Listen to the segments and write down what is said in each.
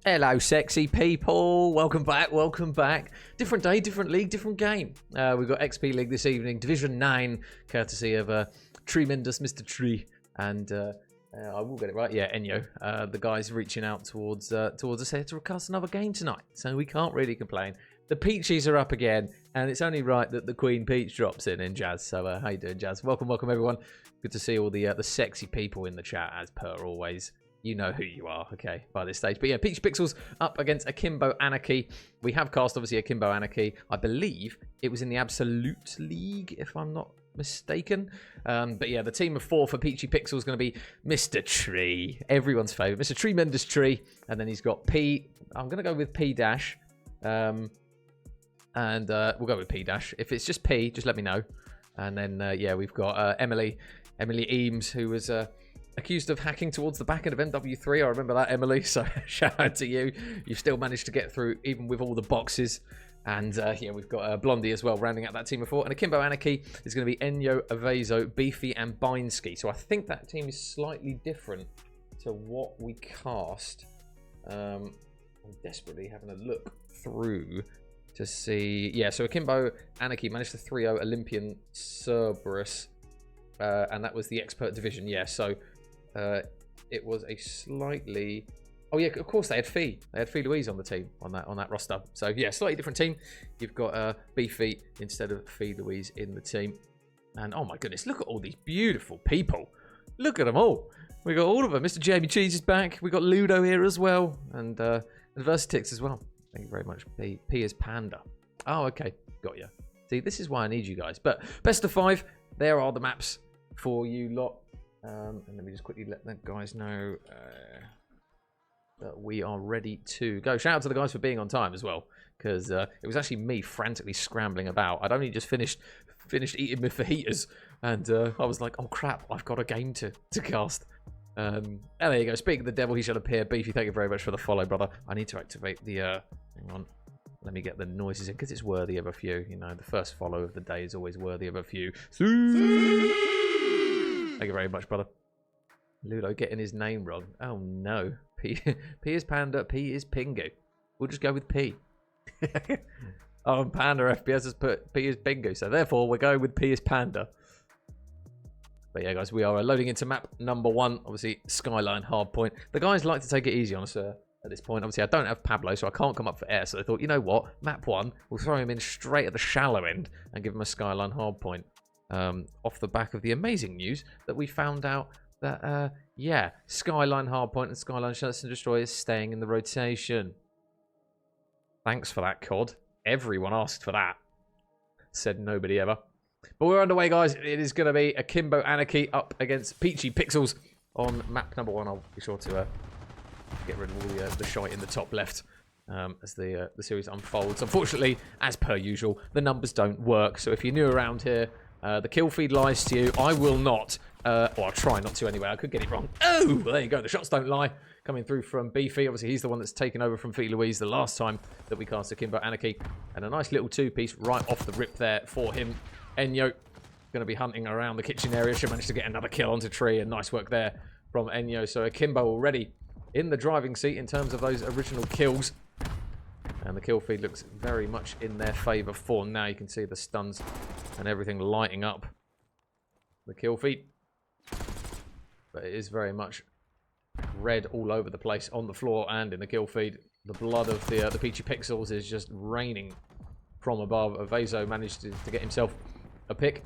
Hello, sexy people. Welcome back. Welcome back. Different day, different league, different game. We've got XP League this evening, Division 9, courtesy of Tremendous Mr. Tree. And I will get it right. Yeah, Enyo. The guys reaching out towards us here to recast another game tonight. So we can't really complain. The Peachies are up again, and it's only right that the Queen Peach drops in Jazz. So how you doing, Jazz? Welcome, everyone. Good to see all the sexy people in the chat, as per always. You know who you are, okay, by this stage. But yeah, Peachy Pixels up against Akimbo Anarchy. We have cast, obviously, Akimbo Anarchy. I believe it was in the Absolute League, if I'm not mistaken. But yeah, the team of 4 for Peachy Pixels is going to be Mr. Tree, everyone's favourite. Mr. Tremendous Tree. And then he's got P. I'm going to go with P dash. And we'll go with P dash. If it's just P, just let me know. And then, yeah, we've got Emily Eames, who was... accused of hacking towards the back end of MW3. I remember that, Emily, so shout out to you. You still managed to get through even with all the boxes. And yeah, we've got Blondie as well, rounding out that team of 4. And Akimbo Anarchy is going to be Enyo, Avezo, Beefy, and Binesky. So I think that team is slightly different to what we cast. I'm desperately having a look through to see. Yeah, so Akimbo Anarchy managed to 3-0 Olympian Cerberus. And that was the expert division, yeah, so... it was a slightly... Oh, yeah, of course, they had Fee. They had Fee Louise on the team, on that roster. So, yeah, slightly different team. You've got Beefy instead of Fee Louise in the team. And, oh, my goodness, look at all these beautiful people. Look at them all. We got all of them. Mr. Jamie Cheese is back. We got Ludo here as well. And Versatix as well. Thank you very much. P is Panda. Oh, okay. Got you. See, this is why I need you guys. But best of 5. There are the maps for you lot. And let me just quickly let the guys know that we are ready to go. Shout out to the guys for being on time as well, because it was actually me frantically scrambling about. I'd only just finished eating my fajitas, and I was like, oh crap, I've got a game to cast. And there you go. Speaking of the devil, he shall appear. Beefy, thank you very much for the follow, brother. I need to activate the... hang on. Let me get the noises in, because it's worthy of a few. You know, the first follow of the day is always worthy of a few. Thank you very much, brother. Ludo getting his name wrong. Oh, no. P is Panda, P is Pingu. We'll just go with P. Oh, and Panda FPS has put P is Pingu. So, therefore, we're going with P is Panda. But, yeah, guys, we are loading into map number 1. Obviously, Skyline Hardpoint. The guys like to take it easy on us at this point. Obviously, I don't have Pablo, so I can't come up for air. So, I thought, you know what? Map 1, we'll throw him in straight at the shallow end and give him a Skyline Hardpoint. Off the back of the amazing news that we found out that, yeah, Skyline Hardpoint and Skyline Search and Destroy is staying in the rotation. Thanks for that, COD. Everyone asked for that. Said nobody ever. But we're underway, guys. It is going to be Akimbo Anarchy up against Peachy Pixels on map number 1. I'll be sure to get rid of all the shite in the top left. As the series unfolds. Unfortunately, as per usual, the numbers don't work. So if you're new around here, the kill feed lies to you. I will not. Or I'll try not to anyway. I could get it wrong. Oh, there you go. The shots don't lie. Coming through from Beefy. Obviously, he's the one that's taken over from Fee Louise the last time that we cast Akimbo Anarchy. And a nice little 2-piece right off the rip there for him. Enyo going to be hunting around the kitchen area. She managed to get another kill onto Tree. And nice work there from Enyo. So Akimbo already in the driving seat in terms of those original kills. And the kill feed looks very much in their favour for now. You can see the stuns and everything lighting up the kill feed. But it is very much red all over the place on the floor and in the kill feed. The blood of the Peachy Pixels is just raining from above. Avezo managed to get himself a pick.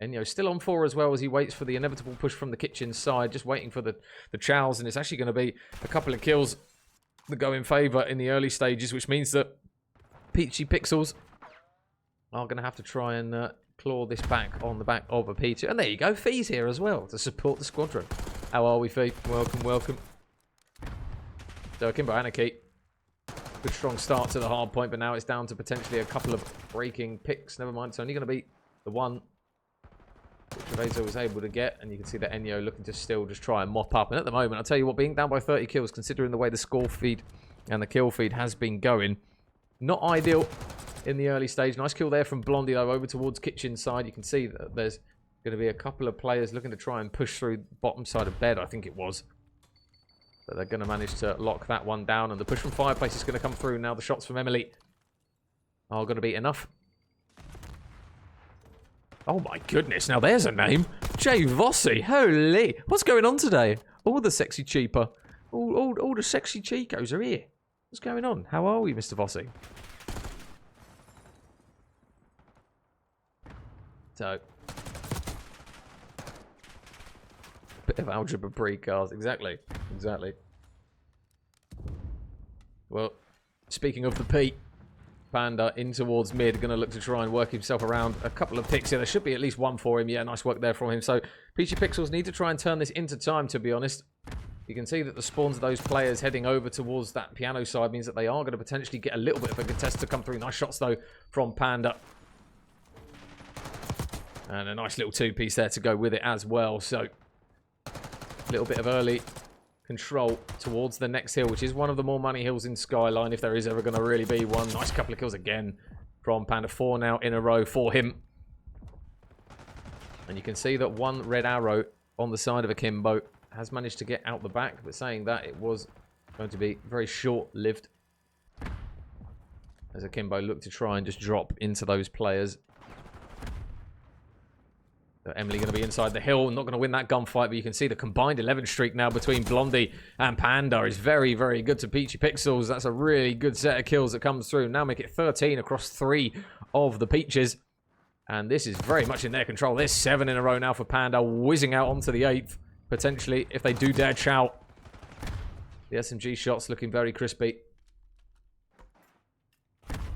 Enyo still on 4 as well as he waits for the inevitable push from the kitchen side. Just waiting for the chows. And it's actually going to be a couple of kills that go in favour in the early stages, which means that Peachy Pixels are going to have to try and claw this back on the back of a P2. And there you go, Fee's here as well to support the squadron. How are we, Fee? Welcome, welcome. So, Akimbo Anarchy. Good strong start to the hard point, but now it's down to potentially a couple of breaking picks. Never mind, it's only going to be the one which Avezo was able to get, and you can see that Enyo looking to still just try and mop up. And at the moment, I'll tell you what, being down by 30 kills, considering the way the score feed and the kill feed has been going, not ideal in the early stage. Nice kill there from Blondie, though, over towards kitchen side. You can see that there's going to be a couple of players looking to try and push through bottom side of bed, I think it was. But they're going to manage to lock that one down. And the push from Fireplace is going to come through. Now the shots from Emily are going to be enough. Oh my goodness, now there's a name. Jay Vossi, holy. What's going on today? All the sexy cheaper. All the sexy Chicos are here. What's going on? How are we, Mr. Vossi? So, bit of algebra precast. Exactly. Exactly. Well, speaking of the P, Panda in towards mid, going to look to try and work himself around a couple of picks here. There should be at least one for him. Yeah, nice work there from him. So, Peachy Pixels need to try and turn this into time, to be honest. You can see that the spawns of those players heading over towards that piano side means that they are going to potentially get a little bit of a contest to come through. Nice shots, though, from Panda. And a nice little two-piece there to go with it as well. So, a little bit of early control towards the next hill, which is one of the more money hills in Skyline, if there is ever going to really be one. Nice couple of kills again from Panda. 4 now in a row for him. And you can see that one red arrow on the side of Akimbo has managed to get out the back, but saying that, it was going to be very short-lived as Akimbo looked to try and just drop into those players. Emily going to be inside the hill, not going to win that gunfight, but you can see the combined 11 streak now between Blondie and Panda is very, very good to Peachy Pixels. That's a really good set of kills that comes through. Now make it 13 across 3 of the Peaches. And this is very much in their control. There's 7 in a row now for Panda, whizzing out onto the 8th, potentially, if they do dare shout. The SMG shots looking very crispy.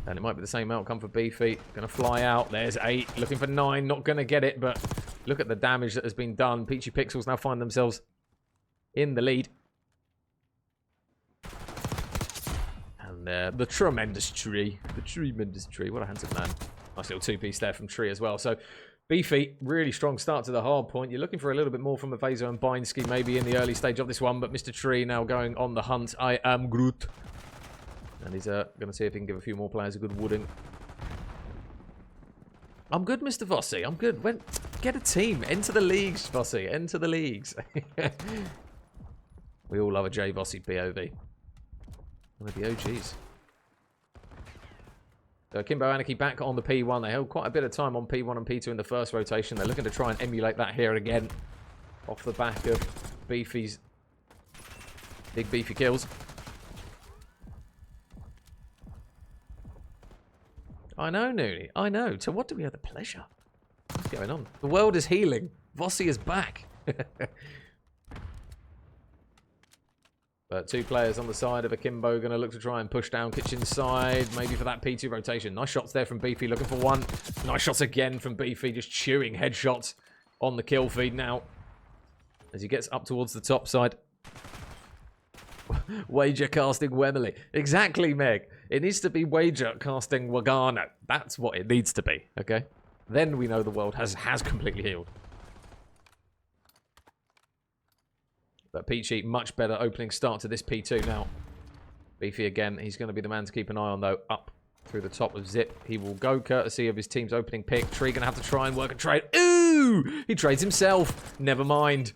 And it might be the same outcome for Beefy. Going to fly out. There's 8. Looking for 9. Not going to get it, but look at the damage that has been done. Peachy Pixels now find themselves in the lead. And the tremendous tree. The tremendous tree. What a handsome man. Nice little two-piece there from Tree as well. So, Beefy, really strong start to the hard point. You're looking for a little bit more from Evaso and Binsky maybe in the early stage of this one, but Mr. Tree now going on the hunt. I am Groot. And he's going to see if he can give a few more players a good wooding. I'm good, Mr. Vossi. I'm good. Get a team. Enter the leagues, Vossi. Enter the leagues. We all love a J Vossi POV. One of the OGs. So Akimbo Anarchy back on the P1. They held quite a bit of time on P1 and P2 in the first rotation. They're looking to try and emulate that here again. Off the back of Beefy's big beefy kills. I know, Noonie. I know. To what do we owe the pleasure? What's going on? The world is healing. Vossi is back. But 2 players on the side of Akimbo going to look to try and push down kitchen side. Maybe for that P2 rotation. Nice shots there from Beefy. Looking for 1. Nice shots again from Beefy. Just chewing headshots on the kill feed now. As he gets up towards the top side. Wager casting Wembley. Exactly, Meg. It needs to be wager casting Wagano. That's what it needs to be, okay? Then we know the world has completely healed. But Peachy, much better opening start to this P2 now. Beefy again. He's going to be the man to keep an eye on, though. Up through the top of Zip. He will go courtesy of his team's opening pick. Tree going to have to try and work a trade. Ooh! He trades himself. Never mind.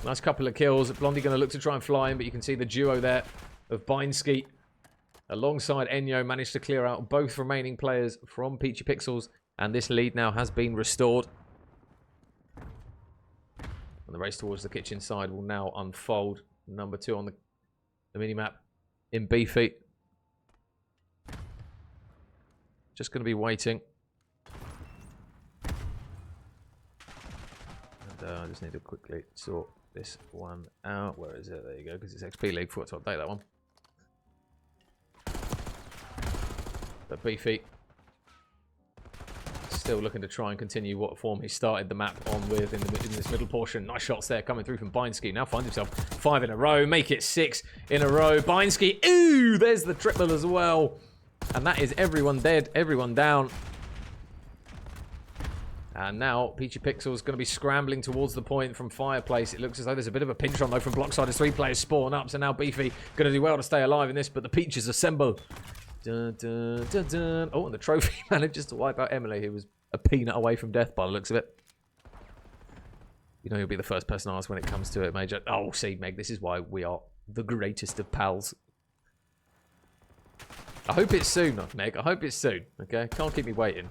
Nice couple of kills. Blondie going to look to try and fly in, but you can see the duo there of Binsky alongside Enyo managed to clear out both remaining players from Peachy Pixels, and this lead now has been restored. And the race towards the kitchen side will now unfold. Number 2 on the minimap in Beefy. Just going to be waiting. And I just need to quickly sort this one out. Where is it? There you go, because it's XP League. Forgot to update that one. But Beefy still looking to try and continue what form he started the map on with in this middle portion. Nice shots there coming through from Binsky. Now finds himself 5 in a row. Make it 6 in a row. Binsky. Ooh! There's the triple as well. And that is everyone dead. Everyone down. And now Peachy Pixel is going to be scrambling towards the point from Fireplace. It looks as though there's a bit of a pinch on though from Blockside as 3 players spawn up. So now Beefy going to do well to stay alive in this, but the Peaches assemble. Dun, dun, dun, dun. Oh, and the trophy manages to wipe out Emily, who was a peanut away from death by the looks of it. You know you'll be the first person asked when it comes to it, Major. Oh, see, Meg, this is why we are the greatest of pals. I hope it's soon, Meg. I hope it's soon, okay? Can't keep me waiting.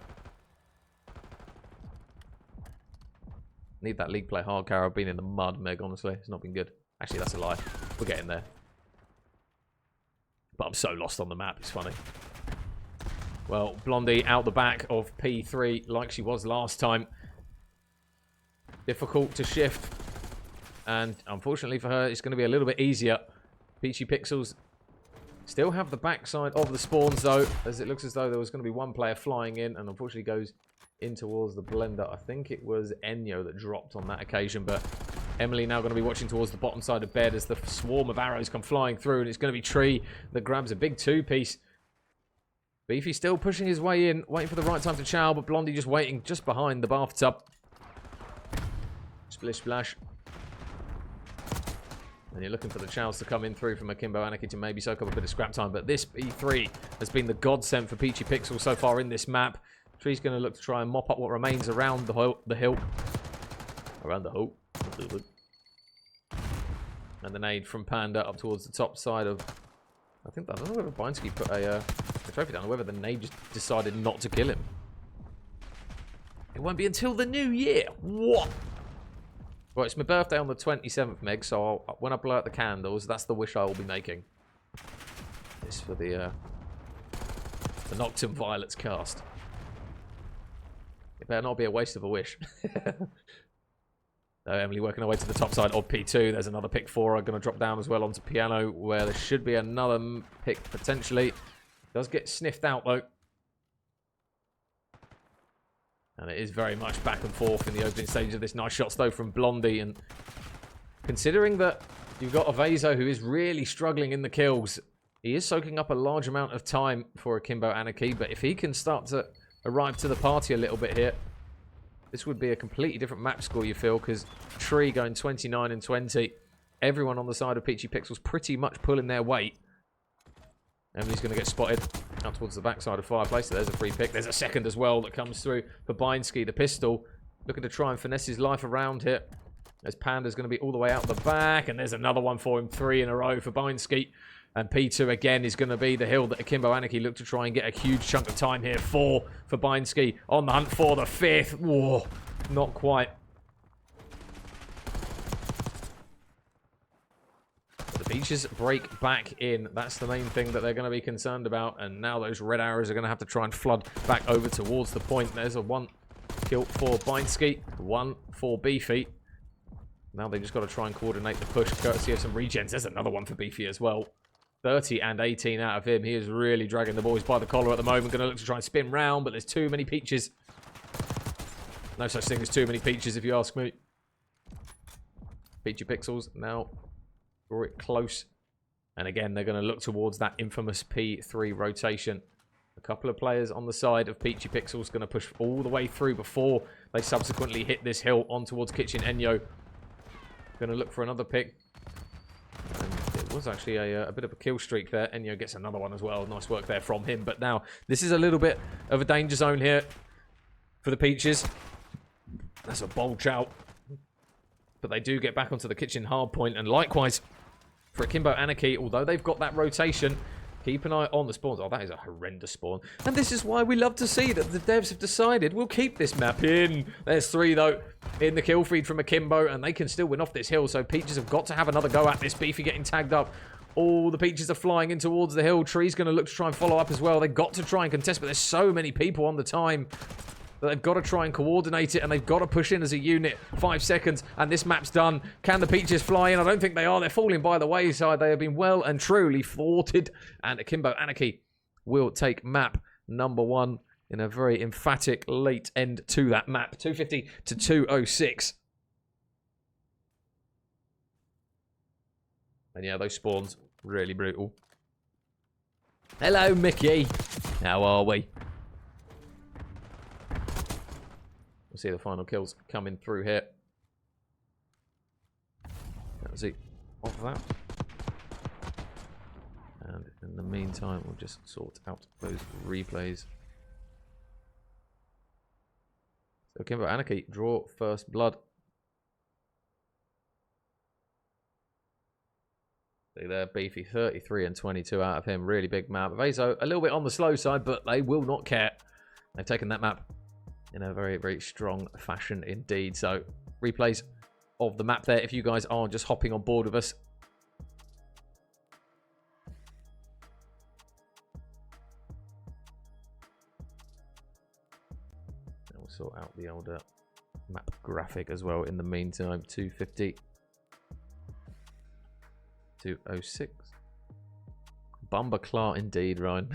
Need that league play hard, Carol. I've been in the mud, Meg, honestly. It's not been good. Actually, that's a lie. We're getting there. But I'm so lost on the map, it's funny. Well, Blondie out the back of P3 like she was last time. Difficult to shift. And unfortunately for her, it's going to be a little bit easier. Peachy Pixels still have the backside of the spawns, though, as it looks as though there was going to be one player flying in and unfortunately goes in towards the blender. I think it was Enyo that dropped on that occasion, but Emily now going to be watching towards the bottom side of bed as the swarm of arrows come flying through, and it's going to be Tree that grabs a big two-piece. Beefy still pushing his way in, waiting for the right time to chow, but Blondie just waiting just behind the bathtub. Splish splash. And you're looking for the chows to come in through from Akimbo Anarchy to maybe soak up a bit of scrap time, but this B3 has been the godsend for Peachy Pixel so far in this map. Tree's going to look to try and mop up what remains around the hill. Around the hole. And the nade from Panda up towards the top side of... I don't know whether Binsky put a trophy down or whether the nade just decided not to kill him. It won't be until the new year. What? Well, it's my birthday on the 27th, Meg, so when I blow out the candles, that's the wish I will be making. It's for the Nocturne Violets cast. It better not be a waste of a wish. So Emily working her way to the top side of P2. There's another pick for her. Going to drop down as well onto piano, where there should be another pick potentially. Does get sniffed out, though. And it is very much back and forth in the opening stage of this. Nice shots, though, from Blondie. And considering that you've got Avezo, who is really struggling in the kills, he is soaking up a large amount of time for Akimbo Anarchy. But if he can start to arrive to the party a little bit here, this would be a completely different map score, you feel, because Tree going 29 and 20. Everyone on the side of Peachy Pixels pretty much pulling their weight. Emily's going to get spotted out towards the backside of Fireplace. So there's a free pick. There's a second as well that comes through for Binsky, the pistol. Looking to try and finesse his life around here. As Panda's going to be all the way out the back. And there's another one for him. 3 in a row for Binsky. And P2 again is going to be the hill that Akimbo Anarchy look to try and get a huge chunk of time here. 4 for Binsky on the hunt for the 5th. Whoa, not quite. But the Peaches break back in. That's the main thing that they're going to be concerned about. And now those red arrows are going to have to try and flood back over towards the point. There's a 1 kill for Binsky, 1 for Beefy. Now they just got to try and coordinate the push courtesy of some regens. There's another one for Beefy as well. 30 and 18 out of him. He is really dragging the boys by the collar at the moment. Going to look to try and spin round, but there's too many Peaches. No such thing as too many Peaches, if you ask me. Peachy Pixels now draw it close. And again, they're going to look towards that infamous P3 rotation. A couple of players on the side of Peachy Pixels going to push all the way through before they subsequently hit this hill on towards Kitchen Enyo. Going to look for another pick. And it was actually a bit of a kill streak there. Enyo gets another one as well. Nice work there from him. But now, this is a little bit of a danger zone here for the Peaches. That's a bold shout. But they do get back onto the kitchen hard point. And likewise, for Akimbo Anarchy, although they've got that rotation, keep an eye on the spawns. Oh, that is a horrendous spawn. And this is why we love to see that the devs have decided we'll keep this map in. There's 3, though, in the kill feed from Akimbo, and they can still win off this hill. So Peaches have got to have another go at this. Beefy getting tagged up. All the Peaches are flying in towards the hill. Tree's going to look to try and follow up as well. They've got to try and contest, but there's so many people on the time that they've got to try and coordinate it, and they've got to push in as a unit. 5 seconds, and this map's done. Can the Peaches fly in? I don't think they are. They're falling by the wayside. They have been well and truly thwarted, and Akimbo Anarchy will take map number 1 in a very emphatic late end to that map. 250 to 206. And yeah, those spawns, really brutal. Hello, Mickey. How are we? We'll see the final kills coming through here. That's it of that. And in the meantime, we'll just sort out those replays. So Akimbo Anarchy draw first blood. See there, Beefy, 33 and 22 out of him. Really big map. Vaso, a little bit on the slow side, but they will not care. They've taken that map in a very, very strong fashion indeed. So, replays of the map there if you guys are just hopping on board with us. And we'll sort out the older map graphic as well in the meantime. 250. 206. Bumberclaw indeed, Ryan.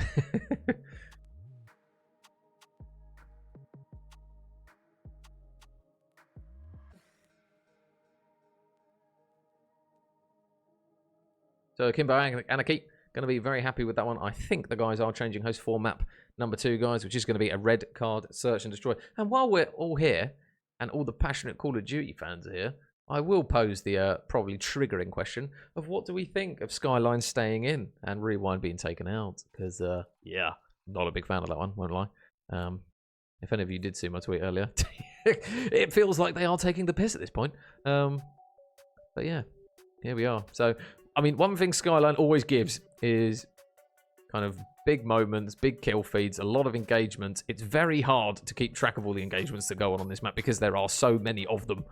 So Akimbo Anarchy, going to be very happy with that one. I think the guys are changing host for map number 2, guys, which is going to be a red card search and destroy. And while we're all here, and all the passionate Call of Duty fans are here, I will pose the probably triggering question of what do we think of Skyline staying in and Rewind being taken out? Because, yeah, not a big fan of that one, won't lie. If any of you did see my tweet earlier, it feels like they are taking the piss at this point. But yeah, here we are. So, I mean, one thing Skyline always gives is kind of big moments, big kill feeds, a lot of engagements. It's very hard to keep track of all the engagements that go on this map because there are so many of them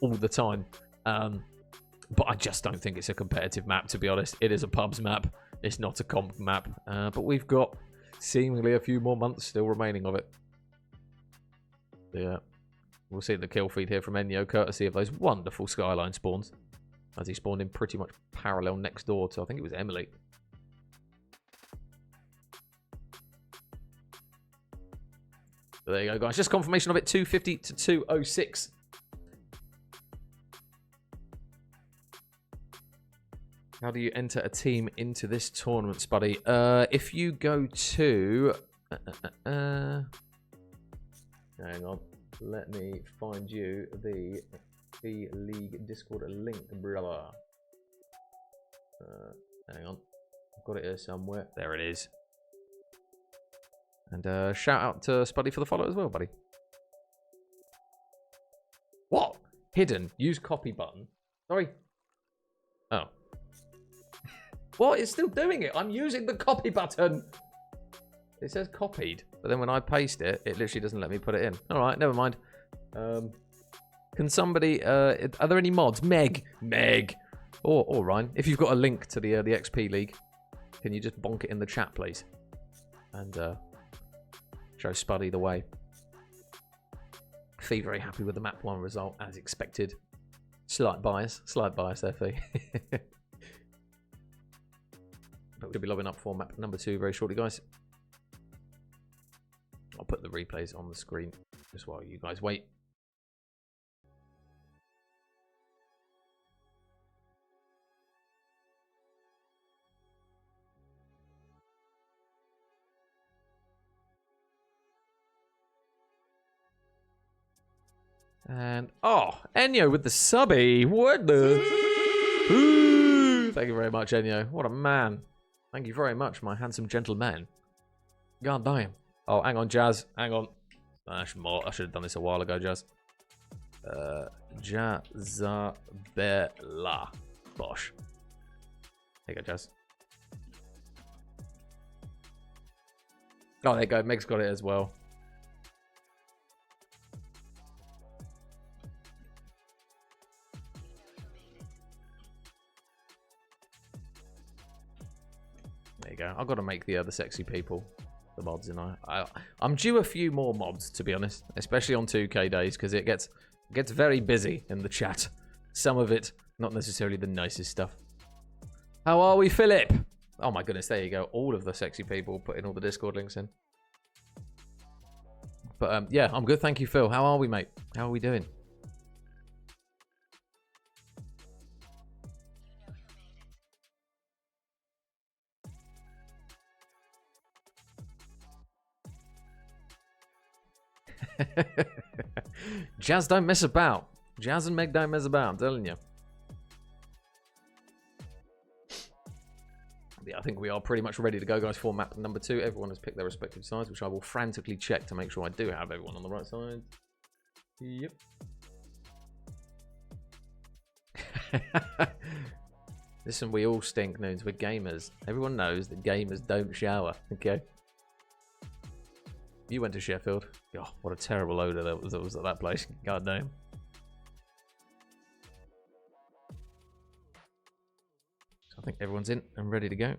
all the time. But I just don't think it's a competitive map, to be honest. It is a pubs map. It's not a comp map. But we've got seemingly a few more months still remaining of it. Yeah. We'll see the kill feed here from Enyo, courtesy of those wonderful Skyline spawns. As he spawned in pretty much parallel next door to, I think it was Emily. So there you go, guys. Just confirmation of it, 250 to 206. How do you enter a team into this tournament, Spuddy? If you go to... hang on. Let me find you the League Discord link, brother. Hang on. I've got it here somewhere. There it is. And shout out to Spuddy for the follow as well, buddy. What? Hidden. Use copy button. Sorry. Oh. What? It's still doing it. I'm using the copy button. It says copied. But then when I paste it, it literally doesn't let me put it in. All right, never mind. Can somebody... are there any mods? Meg. Or Ryan, if you've got a link to the XP League, can you just bonk it in the chat, please? And show Spuddy the way. Fee very happy with the map 1 result, as expected. Slight bias there, Fee. But we'll be lobbing up for map number 2 very shortly, guys. I'll put the replays on the screen just while you guys wait. And, oh, Enyo with the subby. What the? Ooh, thank you very much, Enyo. What a man. Thank you very much, my handsome gentleman. God damn. Oh, hang on, Jazz. Hang on. I should have done this a while ago, Jazz. Jazzabella. Bosh. There you go, Jazz. Oh, there you go. Meg's got it as well. There you go. I've got to make the sexy people, the mods, and I'm due a few more mods, to be honest, especially on 2K days, because it gets very busy in the chat. Some of it not necessarily the nicest stuff. How are we, Philip? Oh my goodness, there you go. All of the sexy people putting all the Discord links in. But yeah, I'm good. Thank you, Phil. How are we, mate? How are we doing? Jazz don't mess about. Jazz and Meg don't mess about, I'm telling you. Yeah, I think we are pretty much ready to go, guys, for map number 2. Everyone has picked their respective sides, which I will frantically check to make sure I do have everyone on the right side. Yep. Listen, we all stink, Noons. We're gamers. Everyone knows that gamers don't shower. Okay. You went to Sheffield. God, what a terrible odour that was at that place. God damn. So I think everyone's in and ready to go.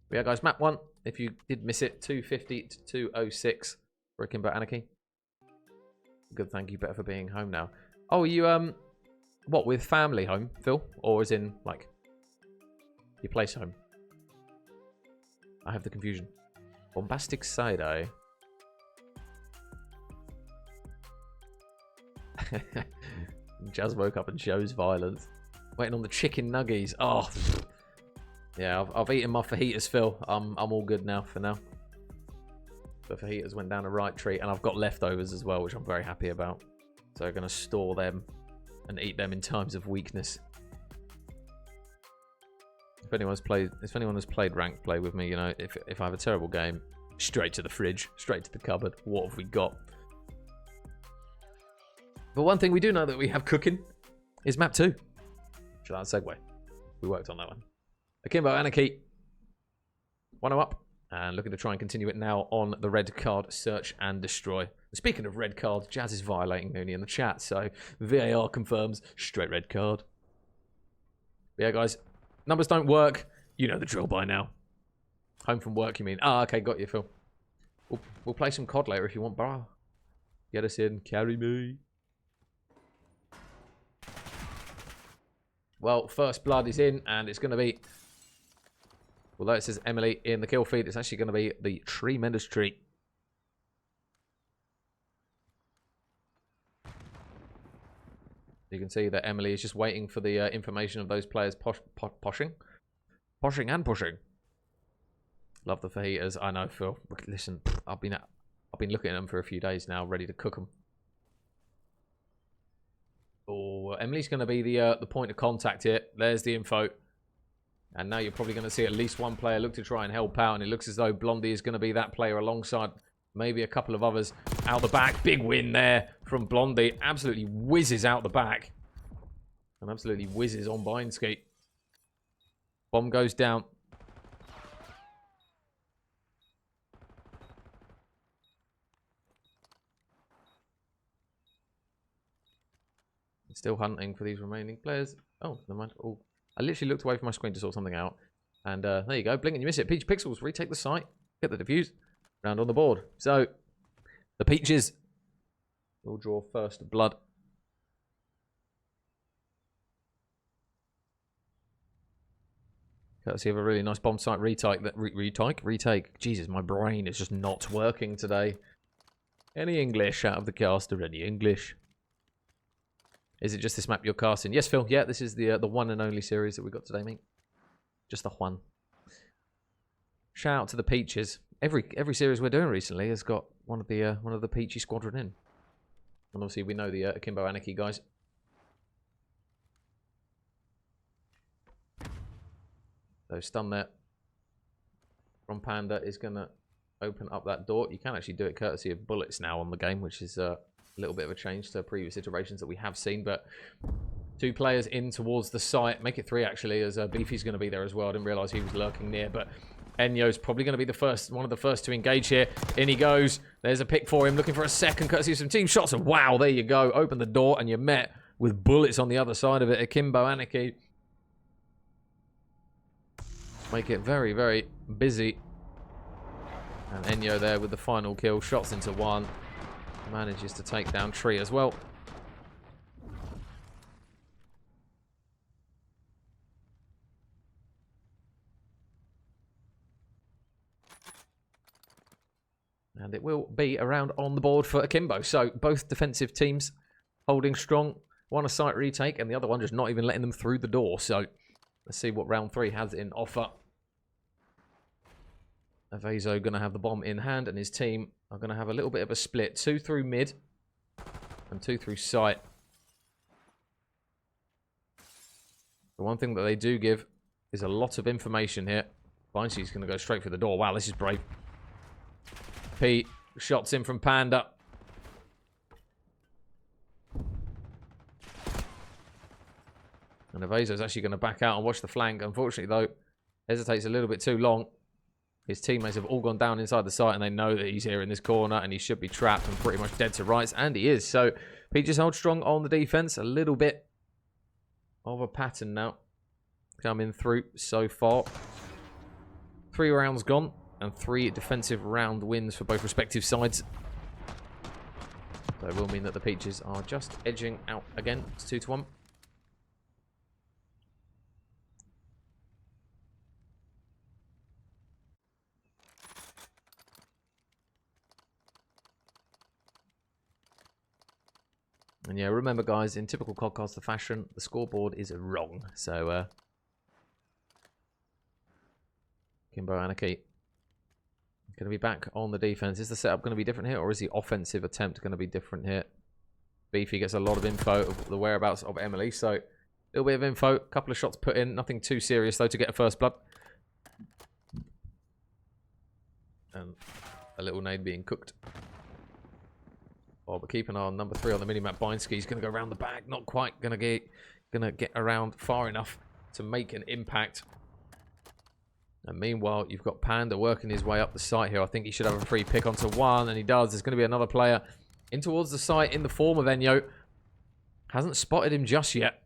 But yeah, guys, map 1. If you did miss it, 250 to 206 for Akimbo Anarchy. Good, thank you. Better for being home now. Oh, you, what, with family home, Phil? Or as in, like, your place home? I have the confusion. Bombastic side-eye. Jazz woke up and shows violence. Waiting on the chicken nuggies. Oh, yeah, I've eaten my fajitas, Phil. I'm all good now for now. The fajitas went down a right treat, and I've got leftovers as well, which I'm very happy about. So I'm going to store them and eat them in times of weakness. If anyone has played ranked play with me, you know, if I have a terrible game, straight to the fridge, straight to the cupboard. What have we got? But one thing we do know that we have cooking is map 2. Should that segue? We worked on that one. Akimbo Anarchy. 1-0 up. And looking to try and continue it now on the red card, search and destroy. Speaking of red cards, Jazz is violating Nooney in the chat, so VAR confirms straight red card. But yeah, guys, numbers don't work. You know the drill by now. Home from work, you mean? Ah, okay, got you, Phil. We'll play some COD later if you want, bro. Get us in, carry me. Well, first blood is in, and it's going to be... Although it says Emily in the kill feed, it's actually going to be the Tremendous Tree. You can see that Emily is just waiting for the information of those players poshing and pushing. Love the fajitas. I know, Phil. Listen, I've been looking at them for a few days now, ready to cook them. Oh, Emily's going to be the point of contact here. There's the info. And now you're probably going to see at least one player look to try and help out. And it looks as though Blondie is going to be that player alongside maybe a couple of others out the back. Big win there from Blondie. Absolutely whizzes out the back. And absolutely whizzes on Binesky. Bomb goes down. Still hunting for these remaining players. Oh, never mind. Oh, I literally looked away from my screen to sort something out. And there you go. Blink and you miss it. Peach Pixels retake the site. Get the defuse. Round on the board. So, the Peaches will draw first blood. Courtesy of a really nice bomb site retake. Retake. Jesus, my brain is just not working today. Any English out of the caster? Any English? Is it just this map you're casting? Yes, Phil. Yeah, this is the one and only series that we got today, mate. Just the one. Shout out to the Peaches. Every series we're doing recently has got one of the Peachy squadron in. And obviously we know the Akimbo Anarchy guys. So stun there from Panda is gonna open up that door. You can actually do it courtesy of bullets now on the game, which is a little bit of a change to previous iterations that we have seen. But 2 players in towards the site. Make it 3 actually, as Beefy's going to be there as well. I didn't realise he was lurking near, but Enyo's probably going to be one of the first to engage here. In he goes. There's a pick for him, looking for a second courtesy of some team shots. And wow, there you go. Open the door and you're met with bullets on the other side of it. Akimbo Anarchy make it very, very busy. And Enyo there with the final kill. Shots into 1. Manages to take down Tree as well. And it will be around on the board for Akimbo. So both defensive teams holding strong. One a site retake and the other one just not even letting them through the door. So let's see what round 3 has in offer. Avezo going to have the bomb in hand, and his team are going to have a little bit of a split. 2 through mid and 2 through site. The one thing that they do give is a lot of information here. Binesky's going to go straight for the door. Wow, this is brave. P shots in from Panda. And Avezo's actually going to back out and watch the flank. Unfortunately, though, hesitates a little bit too long. His teammates have all gone down inside the site, and they know that he's here in this corner, and he should be trapped and pretty much dead to rights, and he is. So Peachy holds strong on the defense. A little bit of a pattern now coming through so far. 3 rounds gone, and 3 defensive round wins for both respective sides. So it will mean that the Peaches are just edging out again. It's 2-1. And yeah, remember guys, in typical Codcaster fashion, the scoreboard is wrong. So, Akimbo Anarchy going to be back on the defense. Is the setup going to be different here, or is the offensive attempt going to be different here? Beefy gets a lot of info of the whereabouts of Emily, so a little bit of info, a couple of shots put in, nothing too serious though to get a first blood. And a little nade being cooked. Oh, but keep an eye on number 3 on the minimap. Binsky. He's going to go around the back. Not quite going to get around far enough to make an impact. And meanwhile, you've got Panda working his way up the site here. I think he should have a free pick onto 1, and he does. There's going to be another player in towards the site in the form of Enyo. Hasn't spotted him just yet.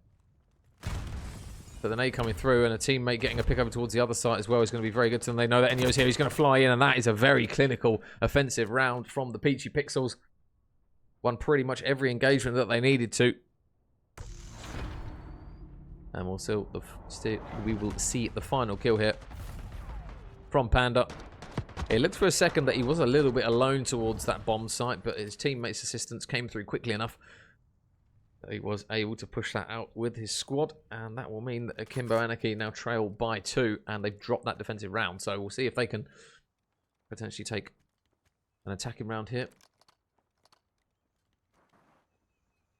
But the nade coming through, and a teammate getting a pick over towards the other side as well is going to be very good to them. They know that Enyo's here. He's going to fly in, and that is a very clinical offensive round from the Peachy Pixels. Won pretty much every engagement that they needed to. And we will see the final kill here from Panda. It looked for a second that he was a little bit alone towards that bomb site, but his teammates' assistance came through quickly enough that he was able to push that out with his squad. And that will mean that Akimbo Anarchy now trail by 2, and they've dropped that defensive round. So we'll see if they can potentially take an attacking round here.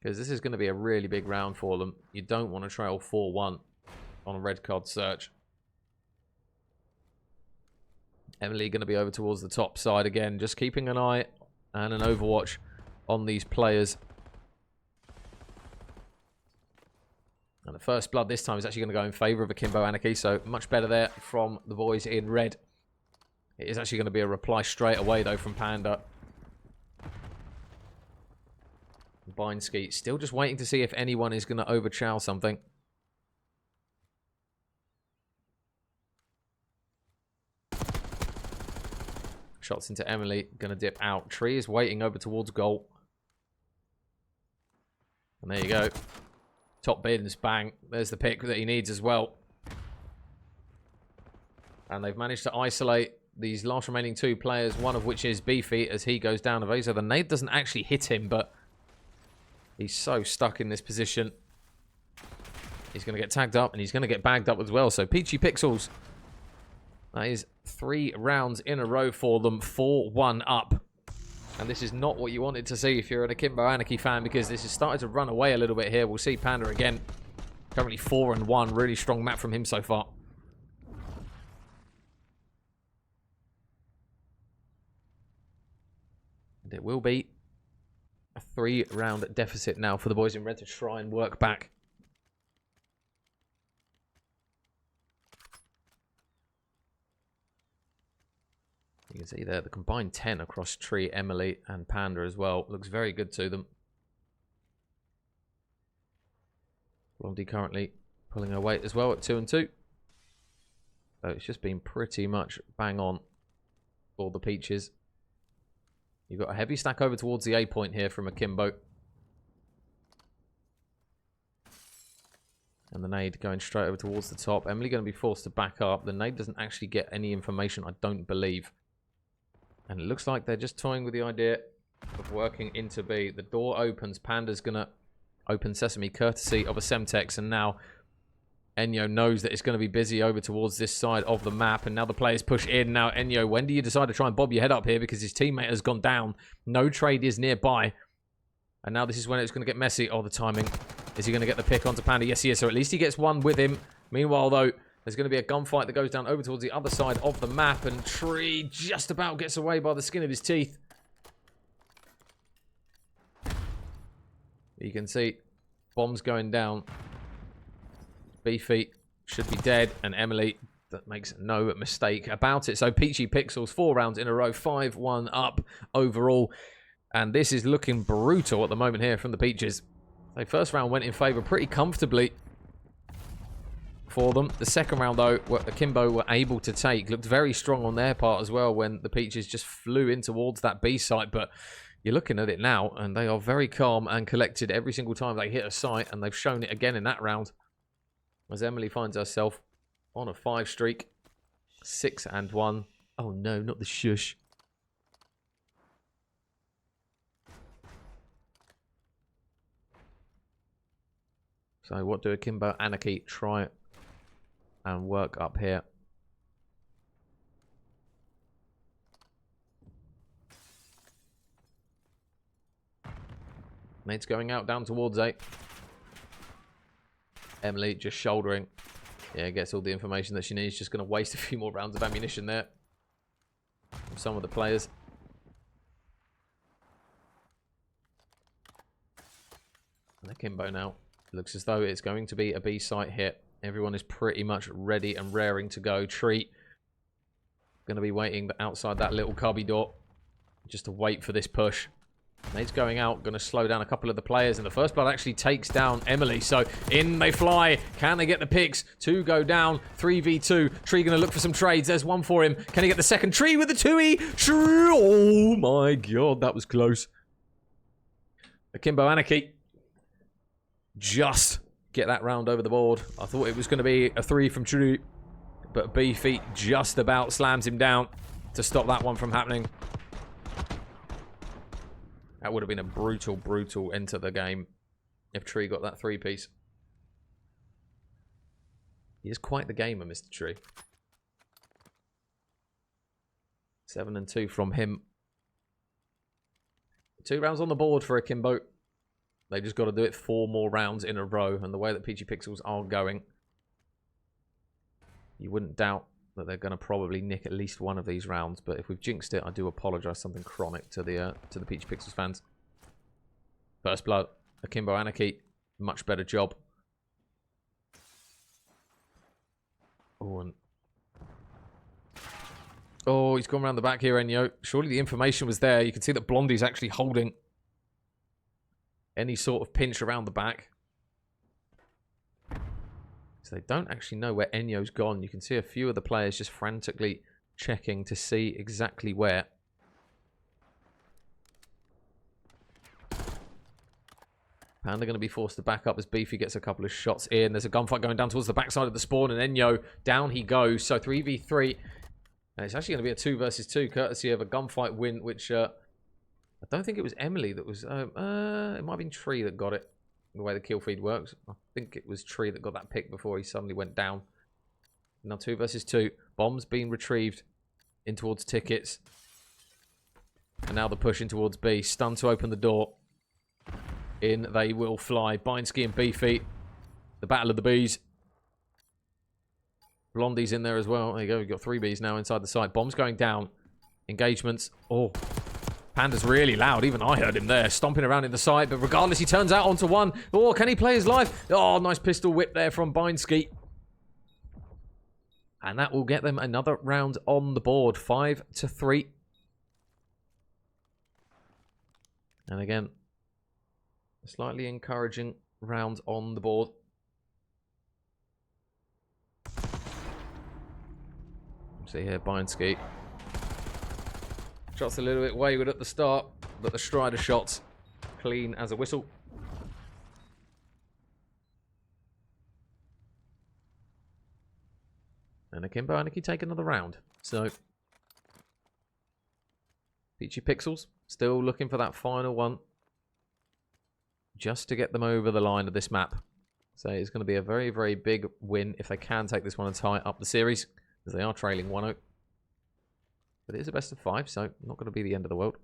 Because this is going to be a really big round for them. You don't want to trail 4-1 on a red card search. Emily going to be over towards the top side again. Just keeping an eye and an overwatch on these players. And the first blood this time is actually going to go in favour of Akimbo Anarchy. So much better there from the boys in red. It is actually going to be a reply straight away though from Panda. Binsky still just waiting to see if anyone is going to overchow something. Shots into Emily, going to dip out. Tree is waiting over towards goal. And there you go. Top bins, bang. There's the pick that he needs as well. And they've managed to isolate these last remaining 2 players, one of which is Beefy as he goes down. So the nade doesn't actually hit him, but he's so stuck in this position. He's going to get tagged up, and he's going to get bagged up as well. So Peachy Pixels, that is 3 rounds in a row for them, 4-1 up. And this is not what you wanted to see if you're an Akimbo Anarchy fan, because this is starting to run away a little bit here. We'll see Panda again. Currently 4-1. Really strong map from him so far. And it will be a 3-round deficit now for the boys in red to try and work back. You can see there the combined 10 across Tree, Emily, and Panda as well. Looks very good to them. Blondie currently pulling her weight as well at 2-2. So it's just been pretty much bang on for the Peaches. You've got a heavy stack over towards the A point here from Akimbo. And the nade going straight over towards the top. Emily going to be forced to back up. The nade doesn't actually get any information, I don't believe. And it looks like they're just toying with the idea of working into B. The door opens. Panda's going to open sesame courtesy of a Semtex. And now Enyo knows that it's going to be busy over towards this side of the map. And now the players push in. Now, Enyo, when do you decide to try and bob your head up here? Because his teammate has gone down. No trade is nearby. And now this is when it's going to get messy. Oh, the timing. Is he going to get the pick onto Panda? Yes, he is. So at least he gets one with him. Meanwhile, though, there's going to be a gunfight that goes down over towards the other side of the map. And Tree just about gets away by the skin of his teeth. You can see bombs going down. Beefy should be dead, and Emily that makes no mistake about it. So Peachy Pixels 4 rounds in a row, 5-1 up overall. And this is looking brutal at the moment here from the Peaches. The first round went in favour pretty comfortably for them. The second round, though, what Akimbo were able to take looked very strong on their part as well when the Peaches just flew in towards that B site. But you're looking at it now, and they are very calm and collected every single time they hit a site, and they've shown it again in that round. As Emily finds herself on a 5 streak, 6-1. Oh no, not the shush. So what do Akimbo Anarchy try and work up here? Nate's going out down towards 8. Emily just shouldering. Yeah, gets all the information that she needs. Just going to waste a few more rounds of ammunition there from some of the players. And Akimbo now. Looks as though it's going to be a B site hit. Everyone is pretty much ready and raring to go. Treat going to be waiting outside that little cubby door just to wait for this push. Nate's going out, going to slow down a couple of the players, and the first blood actually takes down Emily. So in they fly. Can they get the picks? 2 go down. 3v2. Tree going to look for some trades. There's one for him. Can he get the second? Tree with the 2e. Tree. Oh my god, that was close. Akimbo Anarchy just get that round over the board. I thought it was going to be a 3 from Tree, but Beefy just about slams him down to stop that one from happening. That would have been a brutal, brutal end to the game if Tree got that 3-piece. He is quite the gamer, Mr. Tree. 7-2 from him. 2 rounds on the board for Akimbo. They've just got to do it 4 more rounds in a row. And the way that Peachy Pixels are going, you wouldn't doubt that they're going to probably nick at least one of these rounds. But if we've jinxed it, I do apologise. Something chronic to the Peachy Pixels fans. First blood, Akimbo Anarchy, much better job. Oh, and oh, he's gone around the back here, Enyo. Surely the information was there. You can see that Blondie's actually holding any sort of pinch around the back. So they don't actually know where Enyo's gone. You can see a few of the players just frantically checking to see exactly where. Panda going to be forced to back up as Beefy gets a couple of shots in. There's a gunfight going down towards the backside of the spawn, and Enyo, down he goes. So 3v3. And it's actually going to be a 2 versus 2, courtesy of a gunfight win, which I don't think it was Emily that was... it might have been Tree that got it, the way the kill feed works. I think it was Tree that got that pick before he suddenly went down. Now 2 versus 2. Bombs being retrieved in towards tickets. And now the push in towards B. Stun to open the door. In they will fly. Bindski and Beefy. The battle of the bees. Blondie's in there as well. There you go. We've got 3 bees now inside the site. Bombs going down. Engagements. Oh. Panda's really loud. Even I heard him there. Stomping around in the site. But regardless, he turns out onto 1. Oh, can he play his life? Oh, nice pistol whip there from Bindski. And that will get them another round on the board. 5-3. And again, a slightly encouraging round on the board. See here, Bindski. Shots a little bit wayward at the start, but the Strider shots clean as a whistle. And Akimbo Anarchy take another round. So, Peachy Pixels still looking for that final one, just to get them over the line of this map. So it's going to be a very, very big win if they can take this one and tie up the series, as they are trailing 1-0. But it is a best of 5, so not going to be the end of the world.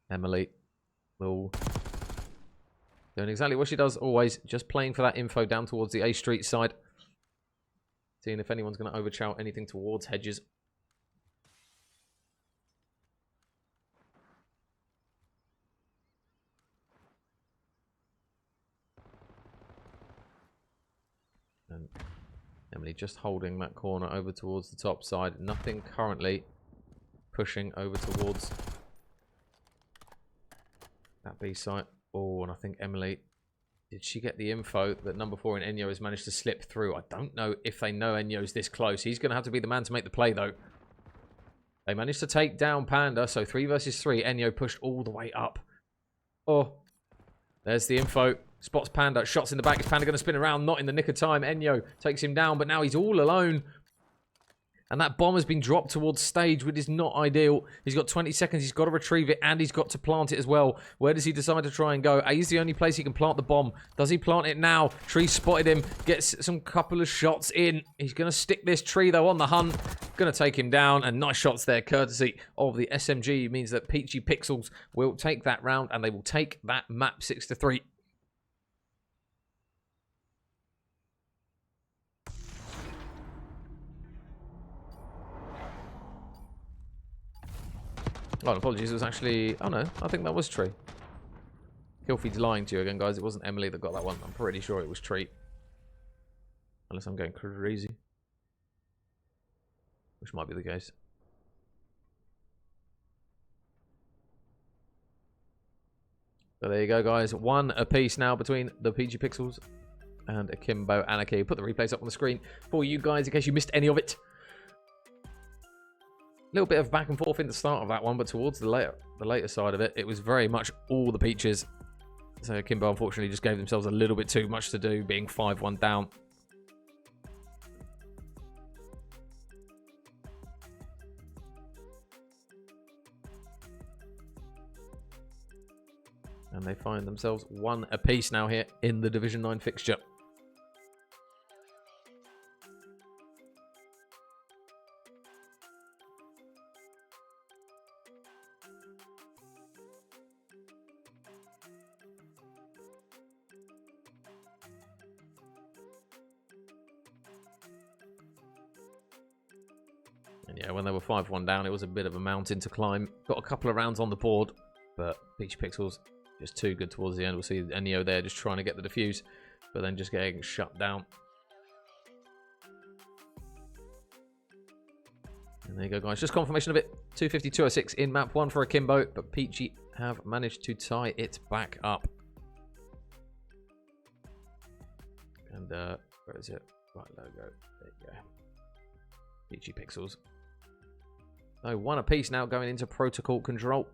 Emily will doing exactly what she does always, just playing for that info down towards the A Street side. Seeing if anyone's going to overchow anything towards hedges. Emily just holding that corner over towards the top side. Nothing currently pushing over towards that B site. Oh, and I think Emily, did she get the info that number 4 in Enyo has managed to slip through? I don't know if they know Enyo's this close. He's going to have to be the man to make the play, though. They managed to take down Panda, so 3 versus 3. Enyo pushed all the way up. Oh, there's the info. Spots Panda. Shots in the back. Is Panda going to spin around? Not in the nick of time. Enyo takes him down, but now he's all alone. And that bomb has been dropped towards stage, which is not ideal. He's got 20 seconds. He's got to retrieve it, and he's got to plant it as well. Where does he decide to try and go? A is the only place he can plant the bomb. Does he plant it now? Tree spotted him. Gets some couple of shots in. He's going to stick this Tree, though, on the hunt. Going to take him down, and nice shots there, courtesy of the SMG. Means that Peachy Pixels will take that round, and they will take that map 6-3. Oh, apologies. It was actually... Oh, no. I think that was Tree. Killfeed's lying to you again, guys. It wasn't Emily that got that one. I'm pretty sure it was Tree. Unless I'm going crazy. Which might be the case. So there you go, guys. 1 apiece now between the Peachy Pixels and Akimbo Anarchy. Put the replays up on the screen for you guys in case you missed any of it. A little bit of back and forth in the start of that one, but towards the later side of it, it was very much all the Peaches. So Akimbo unfortunately just gave themselves a little bit too much to do, being 5-1 down. And they find themselves 1 apiece now here in the Division 9 fixture. And yeah, when they were 5-1 down, it was a bit of a mountain to climb. Got a couple of rounds on the board, but Peachy Pixels just too good towards the end. We'll see Enyo there just trying to get the defuse, but then just getting shut down. And there you go, guys. Just confirmation of it. 250-206 in map 1 for Akimbo, but Peachy have managed to tie it back up. And where is it? Right logo. There you go. Peachy Pixels. So 1 apiece now going into protocol control.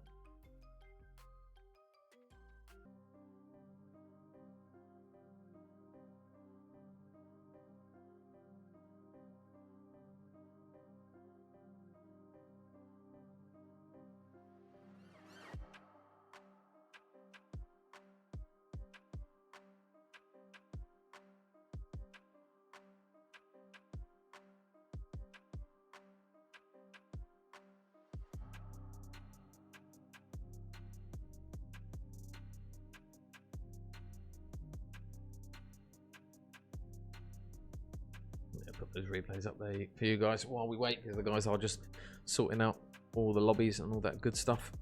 Put those replays up there for you guys while we wait, because the guys are just sorting out all the lobbies and all that good stuff.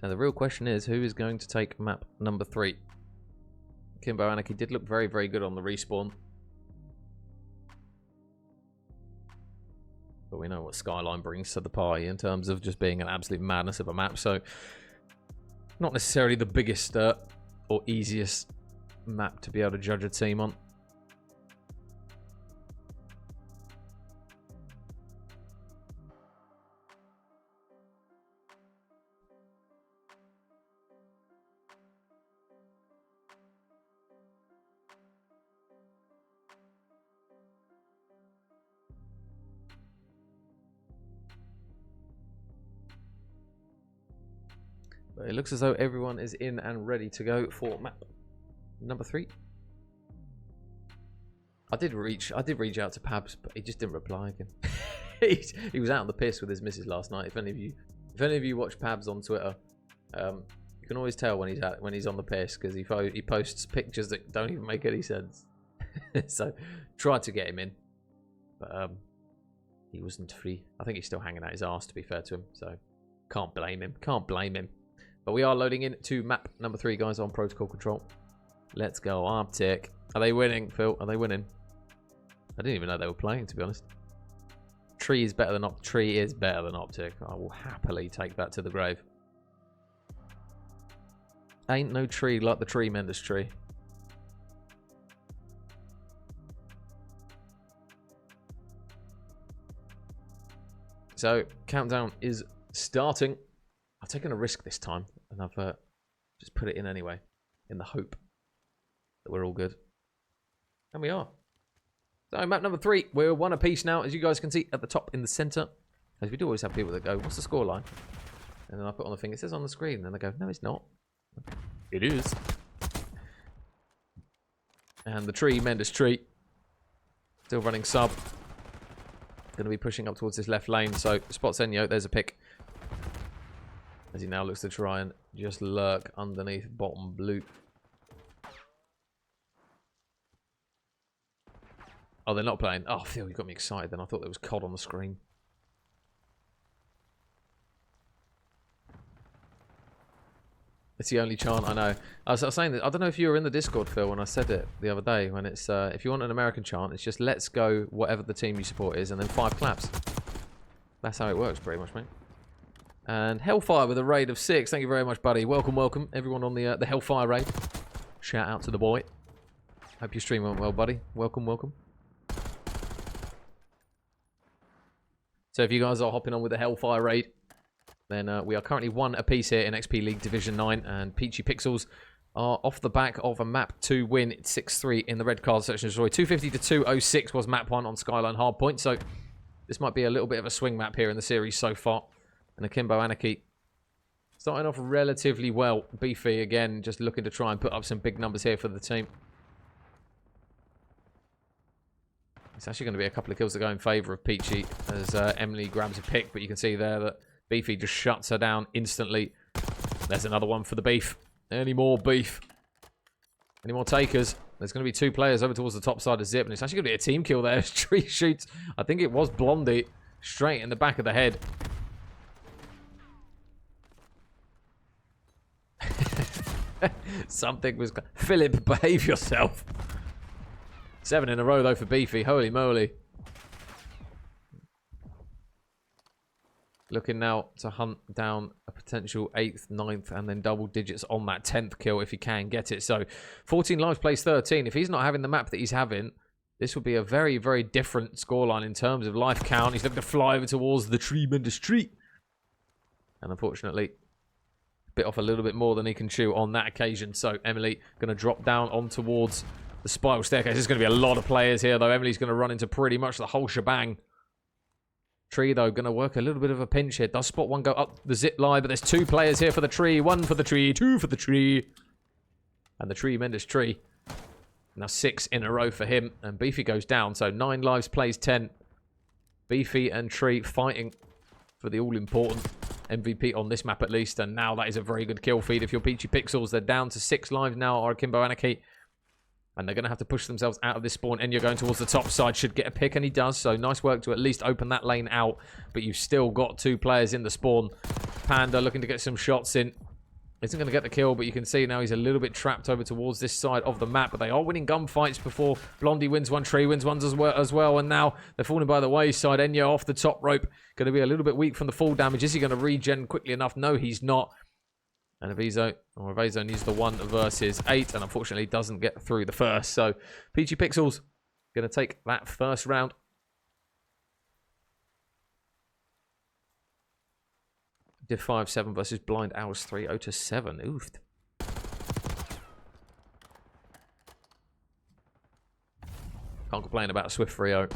So the real question is, who is going to take map number 3? Akimbo Anarchy did look very, very good on the respawn. But we know what Skyline brings to the party in terms of just being an absolute madness of a map. So not necessarily the biggest or easiest map to be able to judge a team on. But it looks as though everyone is in and ready to go for map number 3. I did reach out to Pabs, but he just didn't reply again. he was out on the piss with his missus last night. If any of you watch Pabs on Twitter, you can always tell when he's on the piss, because he posts pictures that don't even make any sense. So tried to get him in, but he wasn't free. I think he's still hanging out his arse, to be fair to him. So can't blame him. But we are loading in to map number 3, guys, on protocol control. Let's go, Arctic. Are they winning, Phil? Are they winning? I didn't even know they were playing, to be honest. Tree is better than Optic. I will happily take that to the grave. Ain't no tree like the tremendous tree. So, countdown is starting. I've taken a risk this time, and I've just put it in anyway, in the hope that we're all good. And we are. So, map number 3, we're 1 apiece now, as you guys can see at the top in the centre. As we do always have people that go, what's the scoreline? And then I put on the thing, it says on the screen, and they go, no, it's not. It is. And the tremendous tree, still running sub. Going to be pushing up towards this left lane, so spots Enyo, there's a pick. As he now looks to try and just lurk underneath bottom blue. Oh, they're not playing. Oh, Phil, you got me excited then. I thought there was COD on the screen. It's the only chant I know. I was saying that, I don't know if you were in the Discord, Phil, when I said it the other day, when it's, if you want an American chant, it's just let's go whatever the team you support is, and then 5 claps. That's how it works, pretty much, mate. And Hellfire with a raid of 6. Thank you very much, buddy. Welcome, welcome. Everyone on the Hellfire raid. Shout out to the boy. Hope your stream went well, buddy. Welcome, welcome. So if you guys are hopping on with the Hellfire raid, then we are currently 1 apiece here in XP League Division 9, and Peachy Pixels are off the back of a map 2 win. It's 6-3 in the red card section. Destroy 250 to 206 was map 1 on Skyline Hardpoint, so this might be a little bit of a swing map here in the series so far. And Akimbo Anarchy starting off relatively well. Beefy again, just looking to try and put up some big numbers here for the team. It's actually going to be a couple of kills that go in favour of Peachy as Emily grabs a pick, but you can see there that Beefy just shuts her down instantly. There's another one for the beef. Any more beef? Any more takers? There's going to be 2 players over towards the top side of Zip, and it's actually going to be a team kill there. Tree shoots. I think it was Blondie straight in the back of the head. Something was... Philip, behave yourself. 7 in a row, though, for Beefy. Holy moly. Looking now to hunt down a potential 8th, 9th, and then double digits on that 10th kill if he can get it. So, 14 lives, plays 13. If he's not having the map that he's having, this would be a very, very different scoreline in terms of life count. He's looking to fly over towards the tremendous tree. And unfortunately, bit off a little bit more than he can chew on that occasion. So, Emily going to drop down on towards the spiral staircase. There's going to be a lot of players here, though. Emily's going to run into pretty much the whole shebang. Tree, though, going to work a little bit of a pinch here. Does spot one go up the zip line, but there's 2 players here for the tree. 1 for the tree, 2 for the tree. And the tremendous tree. Now 6 in a row for him. And Beefy goes down, so 9 lives, plays 10. Beefy and Tree fighting for the all-important MVP on this map at least. And now that is a very good kill feed if you're Peachy Pixels. They're down to 6 lives now, or Akimbo Anarchy. And they're going to have to push themselves out of this spawn. And you're going towards the top side. Should get a pick, and he does. So nice work to at least open that lane out. But you've still got 2 players in the spawn. Panda looking to get some shots in. Isn't going to get the kill, but you can see now he's a little bit trapped over towards this side of the map. But they are winning gunfights before Blondie wins one, Tree wins one as well. And now they're falling by the wayside. Enyo off the top rope. Going to be a little bit weak from the fall damage. Is he going to regen quickly enough? No, he's not. And Avizo needs the 1 versus 8, and unfortunately doesn't get through the first. So, Peachy Pixels going to take that first round. Did 5-7 versus Blind Hours 3, 0-7. Oof. Can't complain about a swift 3-0.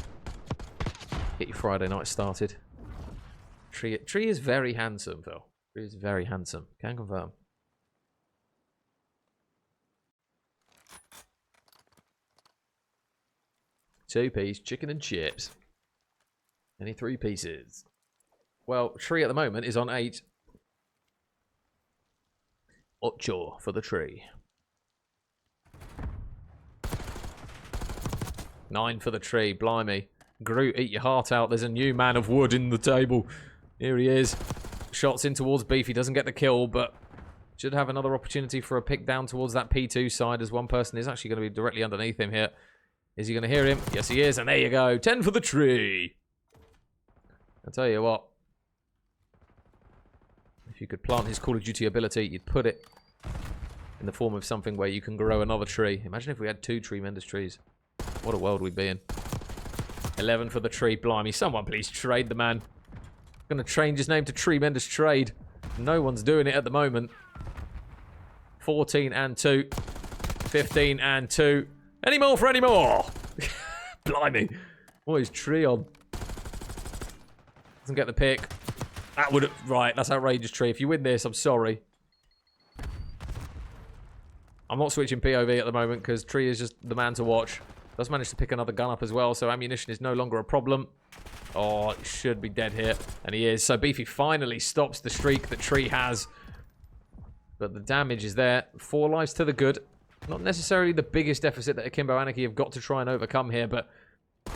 Get your Friday night started. Tree is very handsome, Phil. Tree is very handsome. Can confirm. Two-piece chicken and chips. Any 3 pieces? Well, Tree at the moment is on 8. Ocho for the Tree. 9 for the Tree. Blimey. Groot, eat your heart out. There's a new man of wood in the table. Here he is. Shots in towards Beef. He doesn't get the kill, but should have another opportunity for a pick down towards that P2 side, as one person is actually going to be directly underneath him here. Is he going to hear him? Yes, he is. And there you go. 10 for the tree. I'll tell you what. If you could plant his Call of Duty ability, you'd put it in the form of something where you can grow another tree. Imagine if we had 2 tremendous trees. What a world we'd be in. 11 for the tree. Blimey, someone please trade the man. I'm going to change his name to Tremendous Trade. No one's doing it at the moment. 14 and 2. 15 and 2. Any more for any more? Blimey. What is tree on? Doesn't get the pick. That would... Right, that's outrageous, tree. If you win this, I'm sorry. I'm not switching POV at the moment because tree is just the man to watch. Does manage to pick another gun up as well, so ammunition is no longer a problem. Oh, it should be dead here. And he is. So Beefy finally stops the streak that tree has. But the damage is there. 4 lives to the good. Not necessarily the biggest deficit that Akimbo Anarchy have got to try and overcome here, but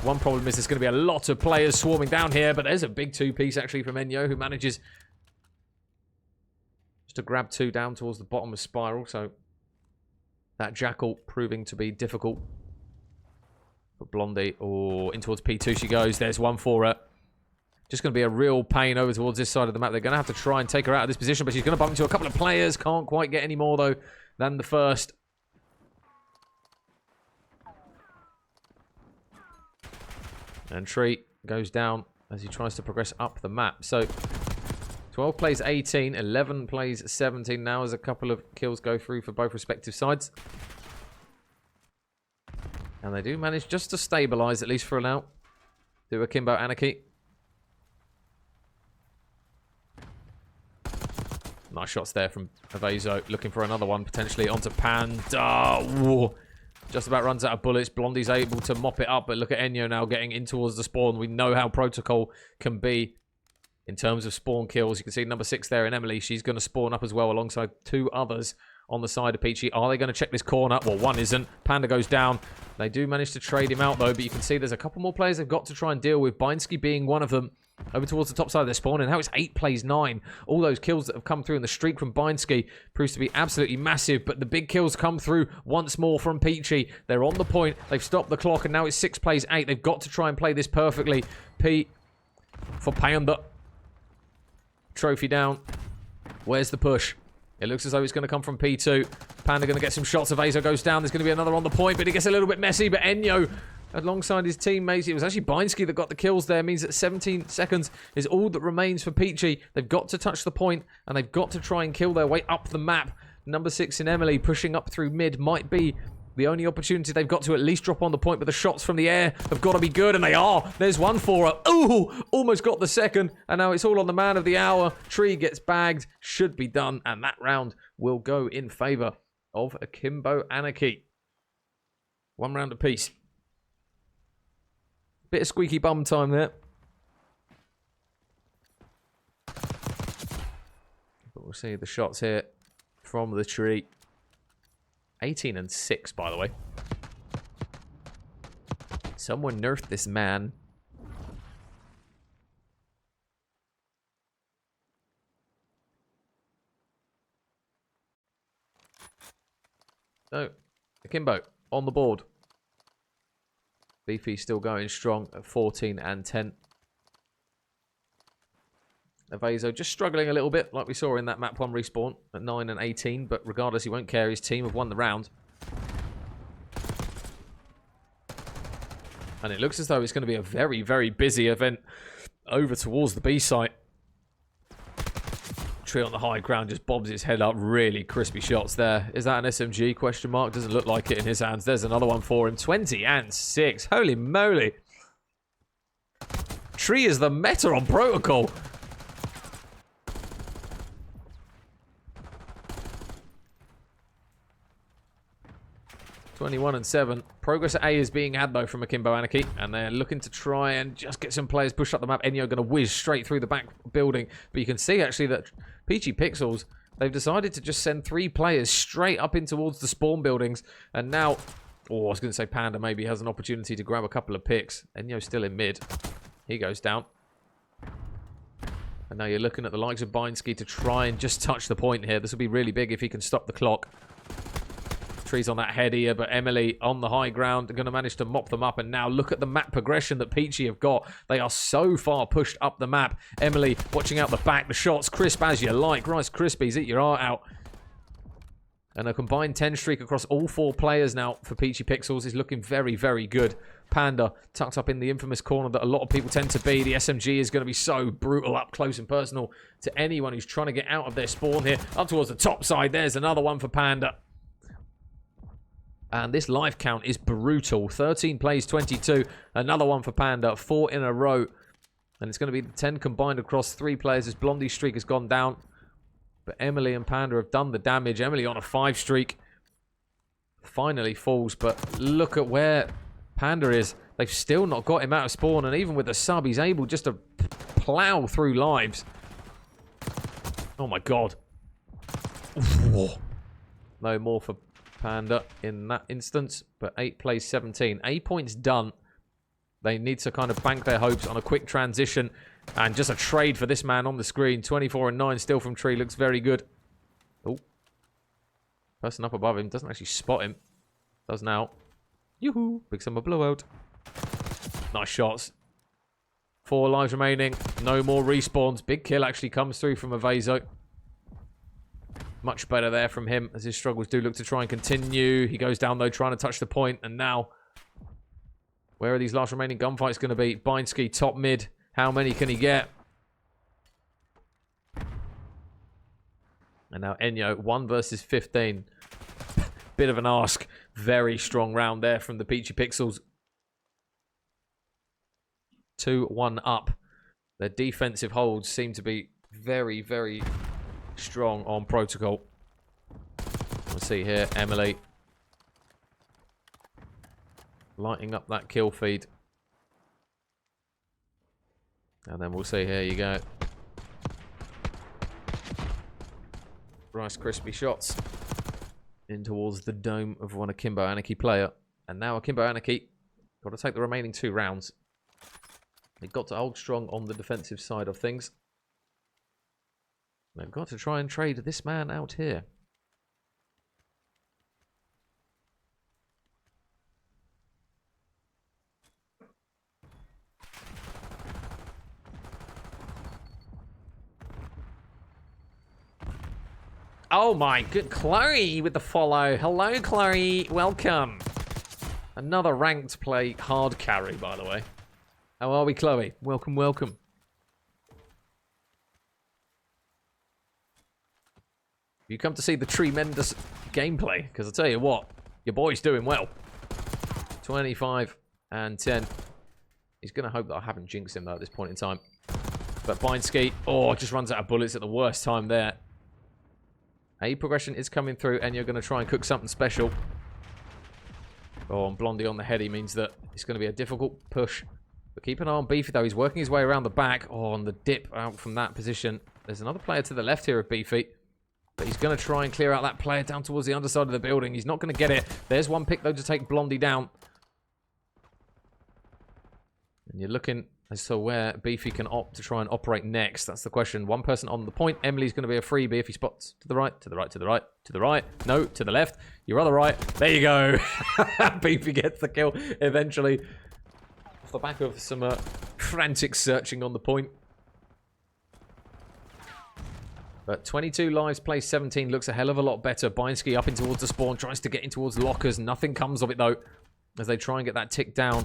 one problem is there's going to be a lot of players swarming down here, but there's a big 2-piece actually from Enyo, who manages just to grab 2 down towards the bottom of Spiral, so that Jackal proving to be difficult. But Blondie, oh, in towards P2 she goes. There's one for her. Just going to be a real pain over towards this side of the map. They're going to have to try and take her out of this position, but she's going to bump into a couple of players. Can't quite get any more, though, than the first. And Tree goes down as he tries to progress up the map. So 12 plays 18, 11 plays 17 now as a couple of kills go through for both respective sides. And they do manage just to stabilise, at least for now, do Akimbo Anarchy. Nice shots there from Avezo, looking for another one, potentially onto Panda. Whoa. Just about runs out of bullets. Blondie's able to mop it up, but look at Enyo now getting in towards the spawn. We know how Protocol can be in terms of spawn kills. You can see number 6 there in Emily. She's going to spawn up as well alongside 2 others on the side of Peachy. Are they going to check this corner? Well, one isn't. Panda goes down. They do manage to trade him out, though, but you can see there's a couple more players they've got to try and deal with. Binsky being one of them. Over towards the top side of their spawn, and now it's 8 plays 9. All those kills that have come through in the streak from Binsky proves to be absolutely massive, but the big kills come through once more from Peachy. They're on the point. They've stopped the clock, and now it's 6 plays 8. They've got to try and play this perfectly. Pete for Panda. Trophy down. Where's the push? It looks as though it's going to come from P2. Panda going to get some shots. Avezo goes down. There's going to be another on the point, but it gets a little bit messy. But Enyo, alongside his teammates, it was actually Binsky that got the kills there. It means that 17 seconds is all that remains for Peachy. They've got to touch the point, and they've got to try and kill their way up the map. Number 6 in Emily pushing up through mid might be the only opportunity they've got to at least drop on the point, but the shots from the air have got to be good, and they are. There's one for her. Ooh, almost got the second, and now it's all on the man of the hour. Tree gets bagged, should be done, and that round will go in favour of Akimbo Anarchy. 1 round apiece. Bit of squeaky bum time there. But we'll see the shots here from the tree. 18 and 6, by the way. Someone nerfed this man. So, Akimbo on the board. Beefy still going strong at 14 and 10. Avezo just struggling a little bit, like we saw in that map 1 respawn at 9 and 18, but regardless, he won't care. His team have won the round. And it looks as though it's going to be a very, very busy event over towards the B site. Tree on the high ground just bobs his head up. Really crispy shots there. Is that an SMG? Question mark. Doesn't look like it in his hands. There's another one for him. 20 and 6. Holy moly. Tree is the meta on Protocol. (21 and 7). Progress at A is being had, though, from Akimbo Anarchy, and they're looking to try and just get some players pushed up the map. Enyo going to whiz straight through the back building, but you can see, actually, that Peachy Pixels, they've decided to just send 3 players straight up in towards the spawn buildings, and now, oh, I was going to say Panda maybe has an opportunity to grab a couple of picks. Enyo's still in mid. He goes down. And now you're looking at the likes of Binsky to try and just touch the point here. This will be really big if he can stop the clock. Trees on that head here, but Emily on the high ground are going to manage to mop them up. And now look at the map progression that Peachy have got. They are so far pushed up the map. Emily watching out the back. The shots crisp as you like. Rice Krispies, eat your heart out. And a combined 10 streak across all 4 players now for Peachy Pixels is looking very, very good. Panda tucked up in the infamous corner that a lot of people tend to be. The SMG is going to be so brutal up close and personal to anyone who's trying to get out of their spawn here. Up towards the top side. There's another one for Panda. And this life count is brutal. 13 plays 22. Another one for Panda. 4 in a row. And it's going to be 10 combined across 3 players as Blondie's streak has gone down. But Emily and Panda have done the damage. Emily on a 5 streak. Finally falls. But look at where Panda is. They've still not got him out of spawn. And even with the sub, he's able just to plow through lives. Oh my god. No more for Panda in that instance. But 8 plays 17. A point's done. They need to kind of bank their hopes on a quick transition. And just a trade for this man on the screen. 24 and 9 still from Tree. Looks very good. Oh. Person up above him. Doesn't actually spot him. Does now. Yoo-hoo. Big summer blowout. Nice shots. 4 lives remaining. No more respawns. Big kill actually comes through from Avezo. Much better there from him as his struggles do look to try and continue. He goes down though trying to touch the point. And now, where are these last remaining gunfights going to be? Binsky top mid. How many can he get? And now Enyo, 1 versus 15. Bit of an ask. Very strong round there from the Peachy Pixels. 2-1 up. Their defensive holds seem to be very, very strong on protocol. Let's see here, Emily. Lighting up that kill feed. And then we'll see, here you go. Rice Krispie shots in towards the dome of one Akimbo Anarchy player. And now Akimbo Anarchy got to take the remaining 2 rounds. They've got to hold strong on the defensive side of things. They've got to try and trade this man out here. Oh my good, Chloe with the follow. Hello, Chloe. Welcome. Another ranked play hard carry, by the way. How are we, Chloe? Welcome, welcome. You come to see the tremendous gameplay, because I tell you what, your boy's doing well. 25 and 10. He's going to hope that I haven't jinxed him, though, at this point in time. But Binsky, oh, just runs out of bullets at the worst time there. A progression is coming through, and you're going to try and cook something special. Oh, and Blondie on the heady means that it's going to be a difficult push. But keep an eye on Beefy, though. He's working his way around the back. Oh, on the dip out from that position. There's another player to the left here of Beefy. But he's going to try and clear out that player down towards the underside of the building. He's not going to get it. There's one pick, though, to take Blondie down. And you're looking as to where Beefy can opt to try and operate next. That's the question. One person on the point. Emily's going to be a freebie if he spots to the right, to the right, to the right, to the right. No, to the left. Your other right. There you go. Beefy gets the kill eventually. Off the back of some frantic searching on the point. But 22 lives, plays 17. Looks a hell of a lot better. Binsky up in towards the spawn. Tries to get in towards lockers. Nothing comes of it, though, as they try and get that tick down.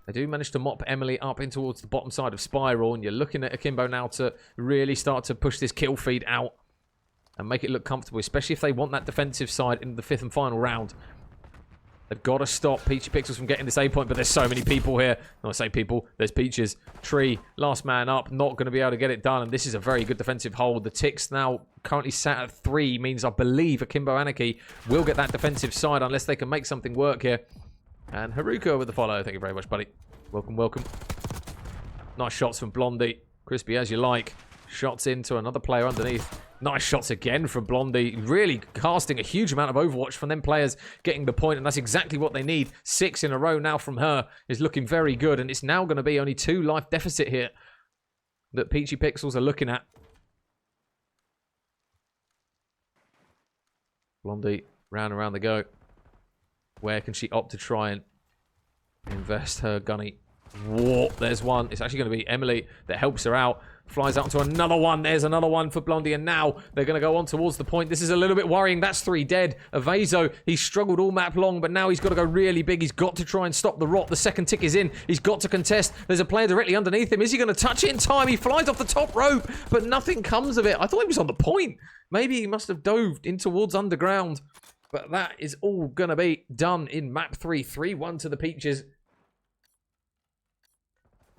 They do manage to mop Emily up in towards the bottom side of Spiral, and you're looking at Akimbo now to really start to push this kill feed out and make it look comfortable, especially if they want that defensive side in the 5th and final round. They've got to stop Peachy Pixels from getting this A point, but there's so many people here. When I say people, there's Peaches. Tree, last man up, not going to be able to get it done, and this is a very good defensive hold. The ticks now currently sat at 3, means I believe Akimbo Anarchy will get that defensive side unless they can make something work here. And Haruka with the follow. Thank you very much, buddy. Welcome, welcome. Nice shots from Blondie. Crispy as you like. Shots into another player underneath. Nice shots again from Blondie. Really casting a huge amount of Overwatch from them players getting the point, and that's exactly what they need. 6 in a row now from her is looking very good, and it's now going to be only 2 life deficit here. that Peachy Pixels are looking at. Blondie, round and round they go. Where can she opt to try and invest her gunny? Whoa, there's one. It's actually going to be Emily that helps her out. Flies out to another one. There's another one for Blondie. And now they're going to go on towards the point. This is a little bit worrying. That's 3 dead. Avezo, he's struggled all map long, but now he's got to go really big. He's got to try and stop the rot. The second tick is in. He's got to contest. There's a player directly underneath him. Is he going to touch it in time? He flies off the top rope, but nothing comes of it. I thought he was on the point. Maybe he must have dove in towards underground. But that is all going to be done in map 3. 3-1 to the Peaches.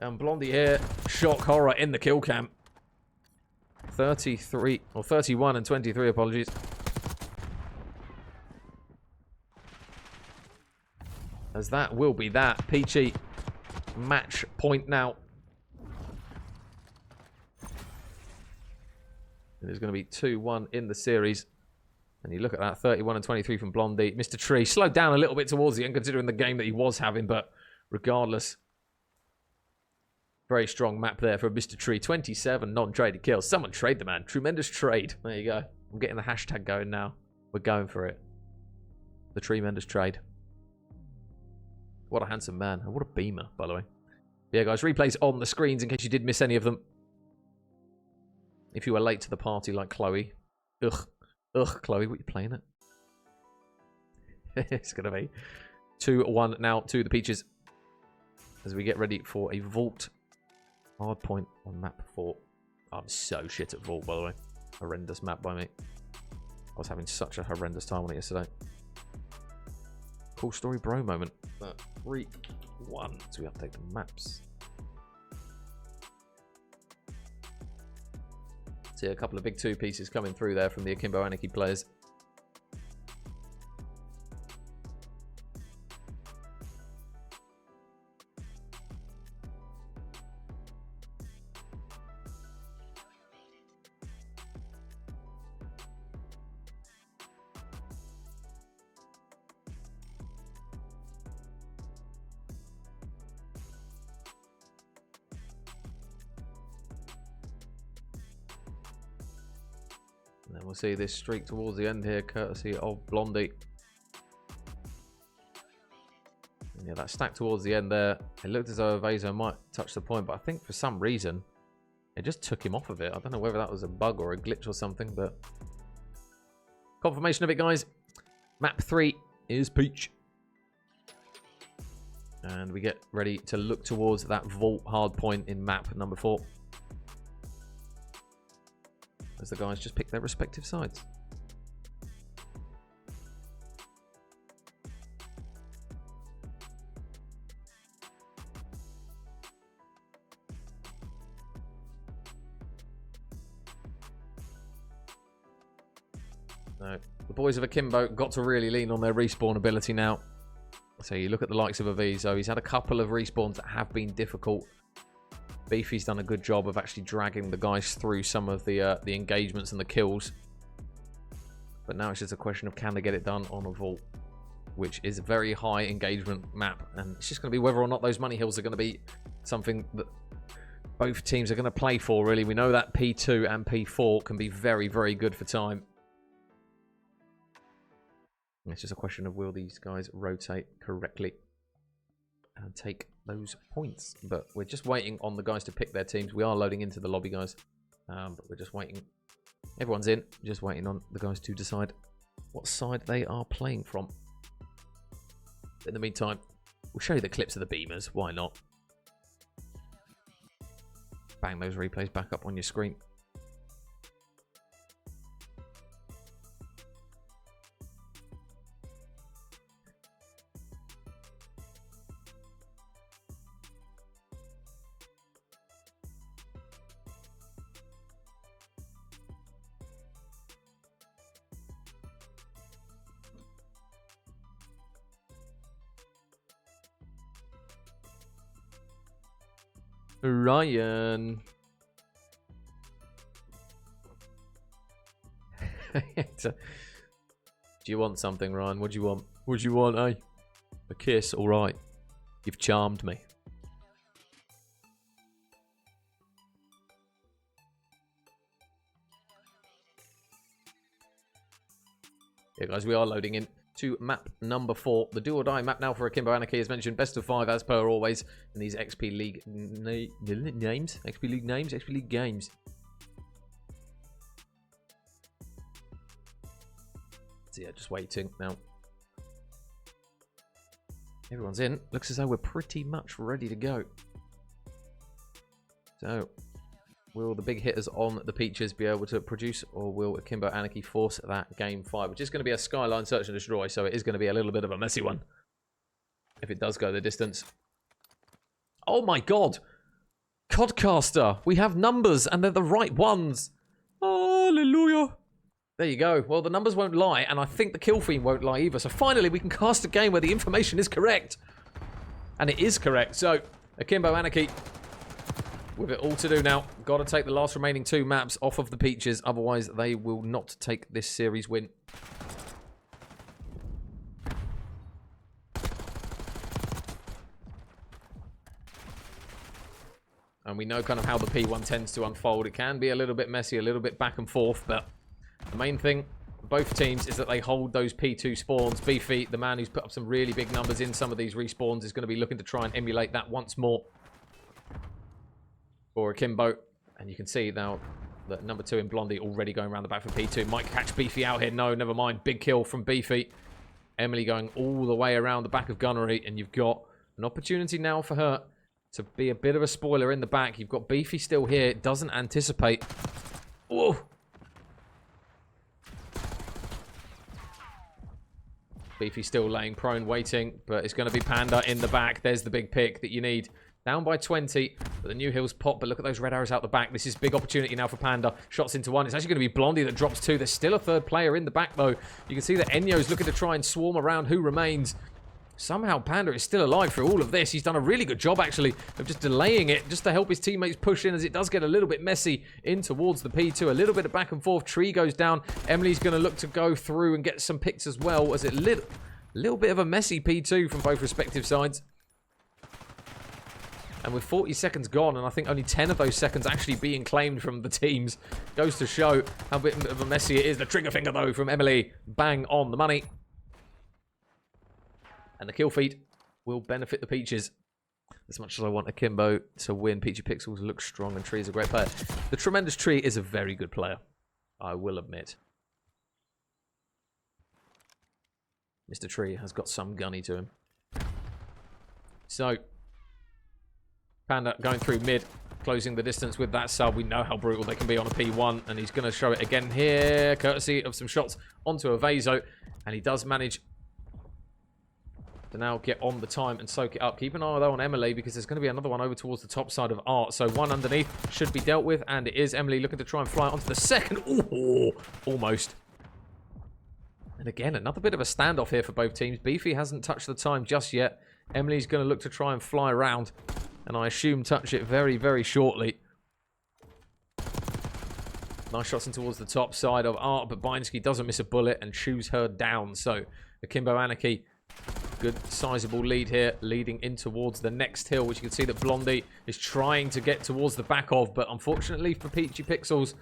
And Blondie here, shock horror in the kill cam. 33, or 31 and 23, apologies. As that will be that. Peachy, match point now. And it's going to be 2-1 in the series. And you look at that, 31 and 23 from Blondie. Mr. Tree slowed down a little bit towards the end, considering the game that he was having, but regardless... Very strong map there for Mr. Tree. 27 non-traded kills. Someone trade the man. Tremendous trade. There you go. I'm getting the hashtag going now. We're going for it. The tremendous trade. What a handsome man. And what a beamer, by the way. Yeah, guys, replays on the screens in case you did miss any of them. If you were late to the party like Chloe. Ugh. Ugh, Chloe, what are you playing at? It's going to be 2-1 now to the Peaches. As we get ready for a vault. Hard point on map 4. I'm so shit at vault, by the way. Horrendous map by me. I was having such a horrendous time on it yesterday. Cool story bro moment. 3-1 as we update the maps. See a couple of big 2 pieces coming through there from the Akimbo Anarchy players. And then we'll see this streak towards the end here, courtesy of Blondie. And yeah, that stack towards the end there. It looked as though Avezo might touch the point, but I think for some reason, it just took him off of it. I don't know whether that was a bug or a glitch or something, but... Confirmation of it, guys. Map 3 is Peach. And we get ready to look towards that vault hard point in map number 4. As the guys just pick their respective sides. No, the boys of Akimbo got to really lean on their respawn ability now. So you look at the likes of Avezo, he's had a couple of respawns that have been difficult. Beefy's done a good job of actually dragging the guys through some of the engagements and the kills. But now it's just a question of can they get it done on a vault, which is a very high engagement map. And it's just going to be whether or not those money hills are going to be something that both teams are going to play for, really. We know that P2 and P4 can be very, very good for time. It's just a question of will these guys rotate correctly and take those points. But we're just waiting on the guys to pick their teams. We are loading into the lobby, guys. But we're just waiting. Everyone's in. Just waiting on the guys to decide what side they are playing from. In the meantime, we'll show you the clips of the beamers. Why not? Bang those replays back up on your screen. Ryan. Do you want something, Ryan? What do you want? What do you want, eh? A kiss? All right. You've charmed me. Yeah, guys, we are loading in to map number 4. The do or die map now for Akimbo Anarchy, as mentioned. Best of 5 as per always. And these XP League names? XP League names? XP League games. So yeah, just waiting now. Everyone's in. Looks as though we're pretty much ready to go. So, will the big hitters on the Peaches be able to produce, or will Akimbo Anarchy force that game 5? Which is going to be a Skyline Search and Destroy, so it is going to be a little bit of a messy one. If it does go the distance. Oh my god! Codcaster! We have numbers, and they're the right ones! Hallelujah! There you go. Well, the numbers won't lie, and I think the kill feed won't lie either. So finally, we can cast a game where the information is correct. And it is correct. So, Akimbo Anarchy, with it all to do now. Got to take the last remaining 2 maps off of the Peaches. Otherwise, they will not take this series win. And we know kind of how the P1 tends to unfold. It can be a little bit messy, a little bit back and forth, but the main thing for both teams is that they hold those P2 spawns. Beefy, the man who's put up some really big numbers in some of these respawns, is going to be looking to try and emulate that once more for Akimbo. And you can see now that number 2 in Blondie already going around the back for P2. Might catch Beefy out here. No, never mind. Big kill from Beefy. Emily going all the way around the back of Gunnery, and you've got an opportunity now for her to be a bit of a spoiler in the back. You've got Beefy still here. Doesn't anticipate. Whoa. Beefy still laying prone, waiting, but it's going to be Panda in the back. There's the big pick that you need. Down by 20, but the new hills pop, but look at those red arrows out the back. This is big opportunity now for Panda. Shots into 1. It's actually going to be Blondie that drops 2. There's still a 3rd player in the back, though. You can see that Enyo's looking to try and swarm around who remains. Somehow Panda is still alive through all of this. He's done a really good job, actually, of just delaying it, just to help his teammates push in, as it does get a little bit messy in towards the P2. A little bit of back and forth. Tree goes down. Emily's going to look to go through and get some picks as well, as it little bit of a messy P2 from both respective sides. And with 40 seconds gone, and I think only 10 of those seconds actually being claimed from the teams, goes to show how bit of a messy it is. The trigger finger, though, from Emily. Bang on the money. And the kill feed will benefit the Peaches. As much as I want Akimbo to win, Peachy Pixels looks strong, and Tree is a great player. The Tremendous Tree is a very good player, I will admit. Mr. Tree has got some gunny to him. So, Panda going through mid, closing the distance with that sub. We know how brutal they can be on a P1, and he's going to show it again here, courtesy of some shots onto a Vaso, and he does manage to now get on the time and soak it up. Keep an eye, though, on Emily, because there's going to be another one over towards the top side of Art. So one underneath should be dealt with, and it is Emily looking to try and fly onto the second. Ooh, almost. And again, another bit of a standoff here for both teams. Beefy hasn't touched the time just yet. Emily's going to look to try and fly around, and I assume touch it very, very shortly. Nice shots in towards the top side of Art, but Binesky doesn't miss a bullet and chews her down. So Akimbo Anarchy, good sizable lead here, leading in towards the next hill, which you can see that Blondie is trying to get towards the back of, but unfortunately for Peachy Pixels,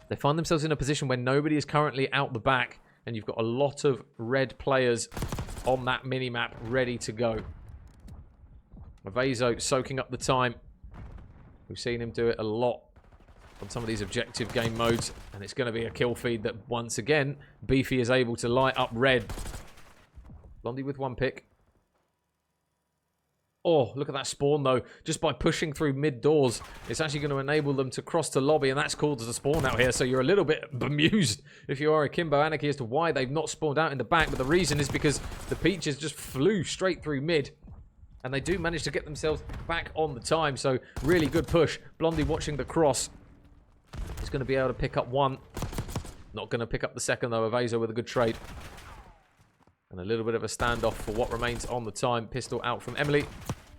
they find themselves in a position where nobody is currently out the back, and you've got a lot of red players on that mini-map ready to go. Vaso soaking up the time. We've seen him do it a lot on some of these objective game modes, and it's going to be a kill feed that once again Beefy is able to light up red. Blondie with one pick. Oh, look at that spawn, though. Just by pushing through mid-doors, it's actually going to enable them to cross to lobby, and that's called as a spawn out here, so you're a little bit bemused if you are Akimbo Anarchy as to why they've not spawned out in the back, but the reason is because the Peaches just flew straight through mid, and they do manage to get themselves back on the time, so really good push. Blondie watching the cross. He's going to be able to pick up one. Not going to pick up the second, though. Avazo with a good trade. And a little bit of a standoff for what remains on the time. Pistol out from Emily.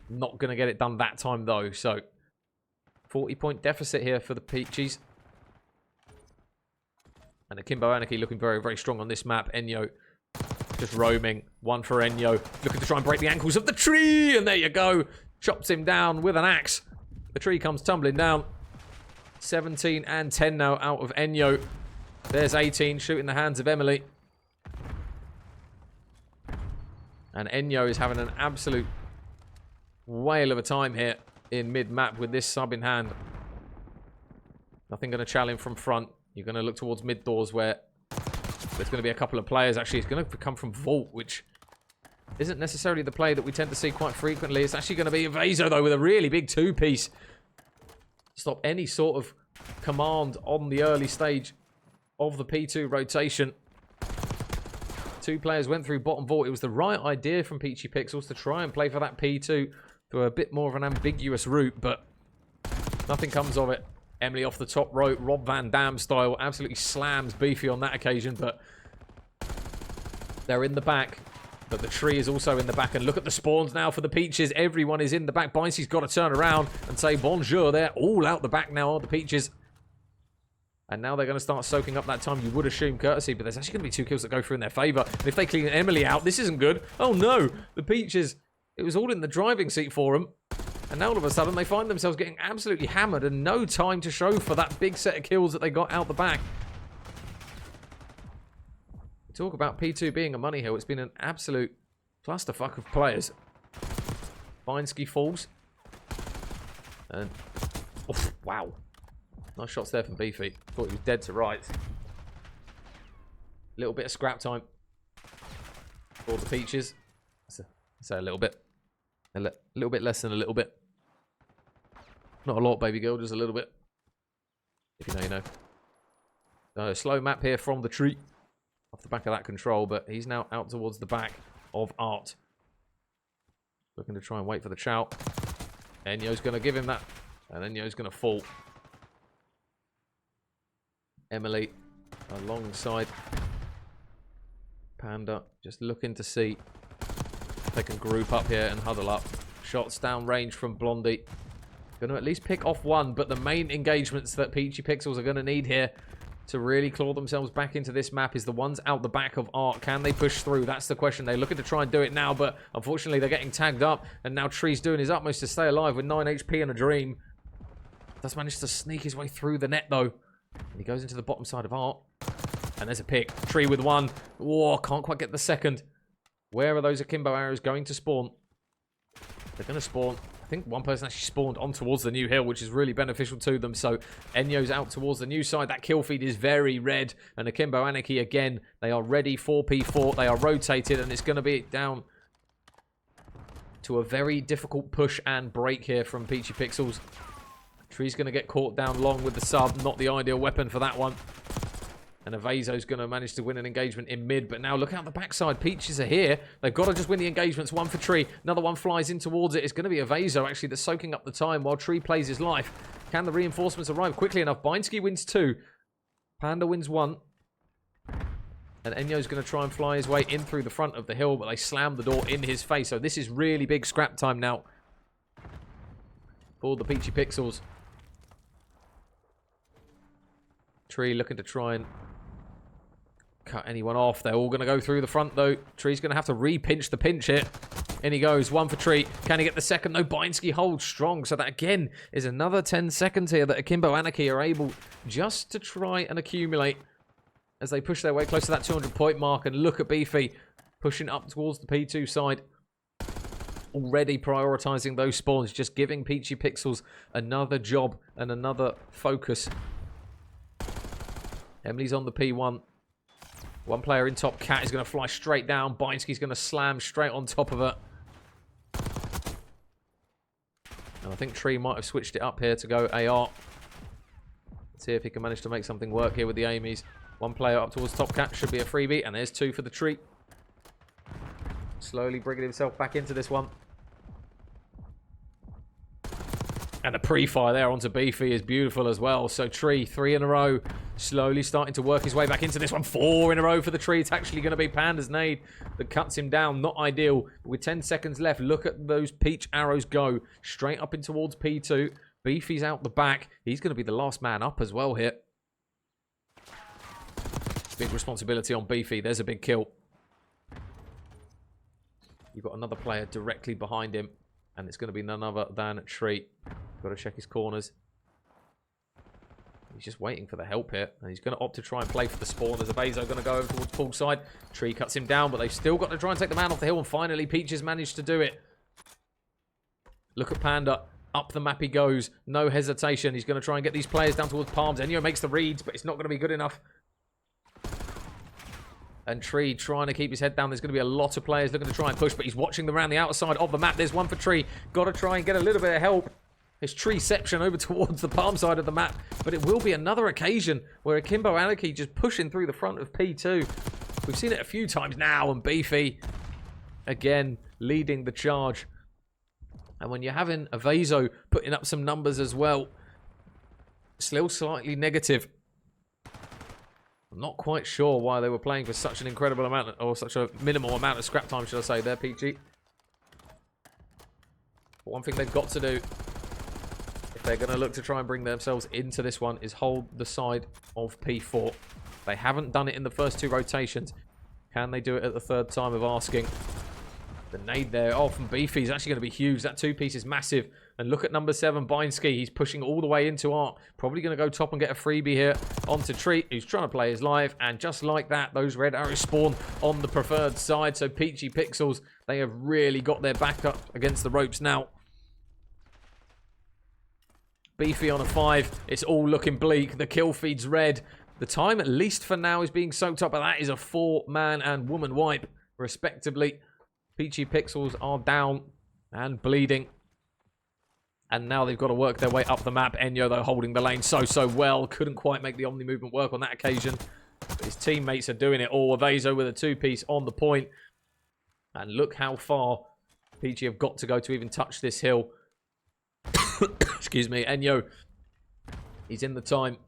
Not going to get it done that time, though. So, 40-point deficit here for the Peachies. And Akimbo Anarchy looking very, very strong on this map. Enyo just roaming. One for Enyo. Looking to try and break the ankles of the tree. And there you go. Chops him down with an axe. The tree comes tumbling down. 17 and 10 now out of Enyo. There's 18 shooting the hands of Emily. And Enyo is having an absolute whale of a time here in mid-map with this sub in hand. Nothing going to challenge from front. You're going to look towards mid doors where there's going to be a couple of players. Actually, it's going to come from Vault, which isn't necessarily the play that we tend to see quite frequently. It's actually going to be Evaso, though, with a really big two-piece. Stop any sort of command on the early stage of the P2 rotation. Two players went through bottom vault. It was the right idea from Peachy Pixels to try and play for that P2 through a bit more of an ambiguous route, but nothing comes of it. Emily off the top rope, Rob Van Dam style, absolutely slams Beefy on that occasion, but they're in the back. But the tree is also in the back, and look at the spawns now for the Peaches. Everyone is in the back. Bincy's got to turn around and say bonjour. They're all out the back now, are the Peaches. And now they're going to start soaking up that time, you would assume, courtesy. But there's actually going to be 2 kills that go through in their favour. And if they clean Emily out, this isn't good. Oh, no. The Peaches, it was all in the driving seat for them. And now all of a sudden, they find themselves getting absolutely hammered and no time to show for that big set of kills that they got out the back. We talk about P2 being a money hill. It's been an absolute clusterfuck of players. Binsky falls. And, oof, wow. Nice shots there from Beefy. Thought he was dead to rights. Little bit of scrap time for the Peaches. Say a little bit. A little bit less than a little bit. Not a lot, baby girl, just a little bit. If you know, you know. Slow map here from the tree. Off the back of that control, but he's now out towards the back of Art. Looking to try and wait for the chow. Enyo's going to give him that. And Enyo's going to fall. Emily alongside Panda, just looking to see if they can group up here and huddle up. Shots down range from Blondie. Going to at least pick off one, but the main engagements that Peachy Pixels are going to need here to really claw themselves back into this map is the ones out the back of Art. Can they push through? That's the question. They're looking to try and do it now, but unfortunately they're getting tagged up, and now Tree's doing his utmost to stay alive with 9 HP and a dream. Does manage to sneak his way through the net, though. And he goes into the bottom side of Art. And there's a pick. Tree with one. Oh, can't quite get the second. Where are those Akimbo arrows going to spawn? They're going to spawn. I think one person actually spawned on towards the new hill, which is really beneficial to them. So Enyo's out towards the new side. That kill feed is very red. And Akimbo Anarchy, again, they are ready. 4p4. They are rotated. And it's going to be down to a very difficult push and break here from Peachy Pixels. Tree's going to get caught down long with the sub. Not the ideal weapon for that one. And Evaso's going to manage to win an engagement in mid. But now look out the backside. Peaches are here. They've got to just win the engagements. One for Tree. Another one flies in towards it. It's going to be Evaso, actually, that's soaking up the time while Tree plays his life. Can the reinforcements arrive quickly enough? Binsky wins 2. Panda wins 1. And Enyo's going to try and fly his way in through the front of the hill. But they slam the door in his face. So this is really big scrap time now for the Peachy Pixels. Tree looking to try and cut anyone off. They're all going to go through the front, though. Tree's going to have to re-pinch the pinch here. In he goes. One for Tree. Can he get the second? No, Binsky holds strong. So that, again, is another 10 seconds here that Akimbo Anarchy are able just to try and accumulate as they push their way close to that 200-point mark. And look at Beefy pushing up towards the P2 side. Already prioritising those spawns. Just giving Peachy Pixels another job and another focus. Emily's on the P1. One player in top. Cat is going to fly straight down. Binsky's going to slam straight on top of her. And I think Tree might have switched it up here to go AR. Let's see if he can manage to make something work here with the Amies. One player up towards top. Cat should be a freebie. And there's 2 for the Tree. Slowly bringing himself back into this one. And the pre-fire there onto Beefy is beautiful as well. So Tree, 3 in a row. Slowly starting to work his way back into this one. 4 in a row for the Tree. It's actually going to be Panda's nade that cuts him down. Not ideal. But with 10 seconds left, look at those peach arrows go. Straight up in towards P2. Beefy's out the back. He's going to be the last man up as well here. Big responsibility on Beefy. There's a big kill. You've got another player directly behind him. And it's going to be none other than Tree. Got to check his corners. He's just waiting for the help here. And he's going to opt to try and play for the spawn. There's a Bezo going to go over towards pool side. Tree cuts him down, but they've still got to try and take the man off the hill. And finally, Peach has managed to do it. Look at Panda. Up the map he goes. No hesitation. He's going to try and get these players down towards Palms. Enyo makes the reads, but it's not going to be good enough. And Tree trying to keep his head down. There's going to be a lot of players looking to try and push, but he's watching them around the outside of the map. There's one for Tree. Got to try and get a little bit of help. It's Treeception over towards the Palm side of the map, but it will be another occasion where Akimbo Anarchy just pushing through the front of P2. We've seen it a few times now, and Beefy, again, leading the charge. And when you're having a Vezo putting up some numbers as well, still slightly negative. I'm not quite sure why they were playing for such an incredible amount, or such a minimal amount of scrap time, should I say, there, Peachy. But one thing they've got to do, if they're going to look to try and bring themselves into this one, is hold the side of P4. They haven't done it in the first 2 rotations. Can they do it at the third time of asking? The nade there, from Beefy is actually going to be huge. That 2-piece is massive. And look at number 7, Bineski. He's pushing all the way into Art. Probably going to go top and get a freebie here onto Treat, who's trying to play his live. And just like that, those red arrows spawn on the preferred side. So Peachy Pixels, they have really got their back up against the ropes now. Beefy on a 5. It's all looking bleak. The kill feed's red. The time, at least for now, is being soaked up. But that is a 4-man and woman wipe, respectively. Peachy Pixels are down and bleeding. And now they've got to work their way up the map. Enyo, though, holding the lane so well. Couldn't quite make the Omni movement work on that occasion. But his teammates are doing it all. Avezo with a 2-piece on the point. And look how far Peachy have got to go to even touch this hill. Excuse me. Enyo, he's in the time.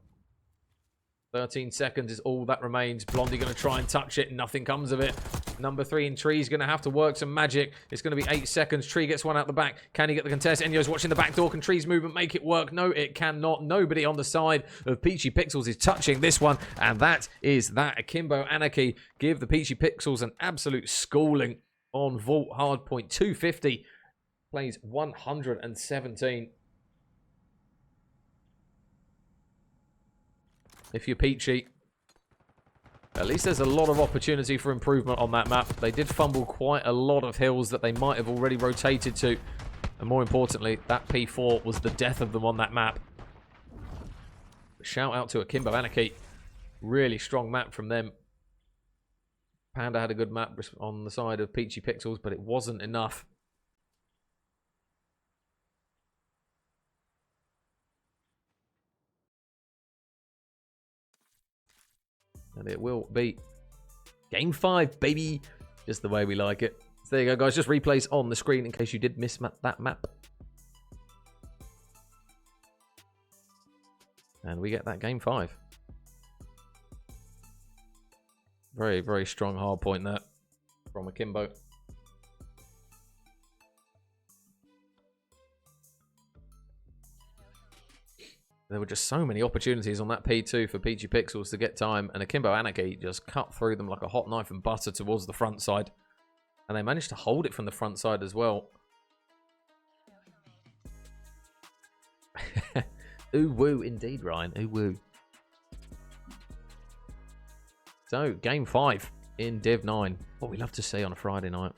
13 seconds is all that remains. Blondie going to try and touch it. Nothing comes of it. Number 3 in Tree's going to have to work some magic. It's going to be 8 seconds. Tree gets one out the back. Can he get the contest? Enyo's watching the back door. Can Tree's movement make it work? No, it cannot. Nobody on the side of Peachy Pixels is touching this one. And that is that. Akimbo Anarchy give the Peachy Pixels an absolute schooling on Vault Hardpoint. 250. Plays 117. If you're Peachy, at least there's a lot of opportunity for improvement on that map. They did fumble quite a lot of hills that they might have already rotated to. And more importantly, that P4 was the death of them on that map. Shout out to Akimbo Anarchy. Really strong map from them. Panda had a good map on the side of Peachy Pixels, but it wasn't enough. And it will be Game 5, baby. Just the way we like it. So there you go, guys. Just replays on the screen in case you did miss that map. And we get that Game 5. Very, very strong hard point there from Akimbo. There were just so many opportunities on that P2 for Peachy Pixels to get time, and Akimbo Anarchy just cut through them like a hot knife and butter towards the front side. And they managed to hold it from the front side as well. Ooh woo indeed, Ryan. Ooh woo. So, Game 5 in Div 9. What we love to see on a Friday night.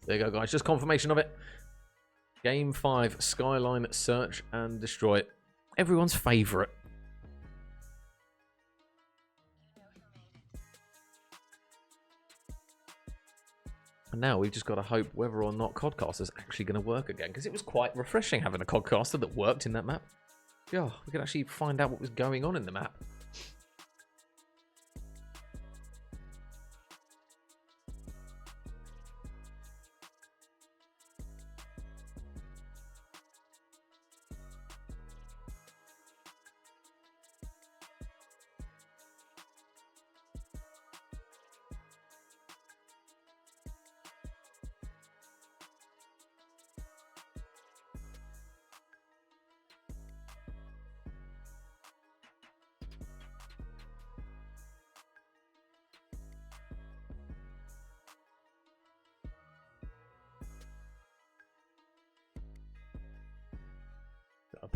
There you go, guys. Just confirmation of it. Game 5, Skyline Search and Destroy. Everyone's favourite. And now we've just got to hope whether or not Codcaster's actually going to work again. Because it was quite refreshing having a Codcaster that worked in that map. Yeah, we could actually find out what was going on in the map.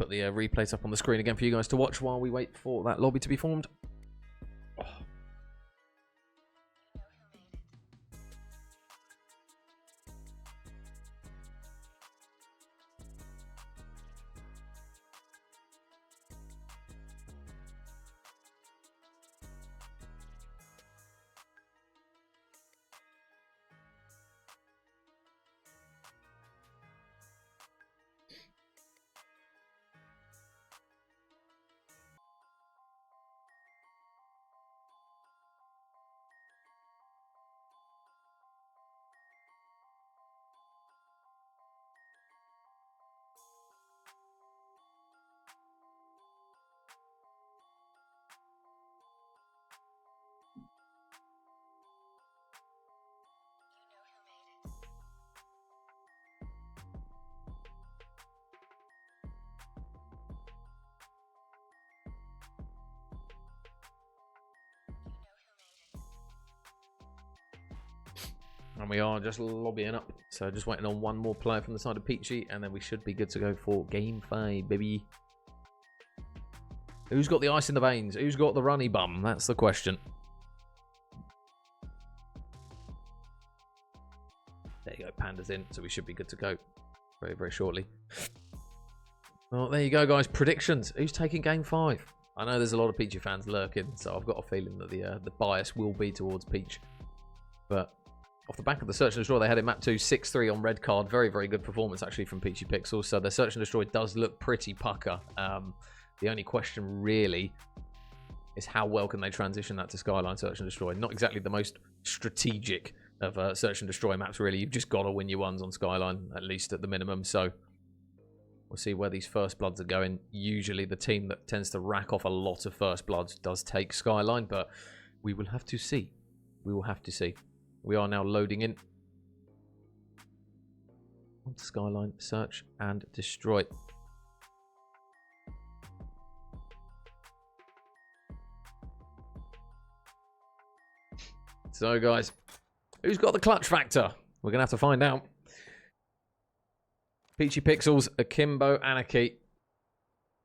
got the replays up on the screen again for you guys to watch while we wait for that lobby to be formed. Oh. And we are just lobbying up. So just waiting on one more player from the side of Peachy, and then we should be good to go for game 5, baby. Who's got the ice in the veins? Who's got the runny bum? That's the question. There you go, Panda's in, so we should be good to go very, very shortly. Well, there you go, guys. Predictions. Who's taking game 5? I know there's a lot of Peachy fans lurking, so I've got a feeling that the bias will be towards Peach. But off the back of the Search and Destroy, they had it mapped to 6-3 on red card. Very, very good performance, actually, from Peachy Pixels. So the Search and Destroy does look pretty pucker. The only question, really, is how well can they transition that to Skyline Search and Destroy. Not exactly the most strategic of Search and Destroy maps, really. You've just got to win your ones on Skyline, at least at the minimum. So we'll see where these First Bloods are going. Usually the team that tends to rack off a lot of First Bloods does take Skyline, but we will have to see. We will have to see. We are now loading in onto Skyline Search and Destroy. So, guys, who's got the clutch factor? We're going to have to find out. Peachy Pixels, Akimbo, Anarchy.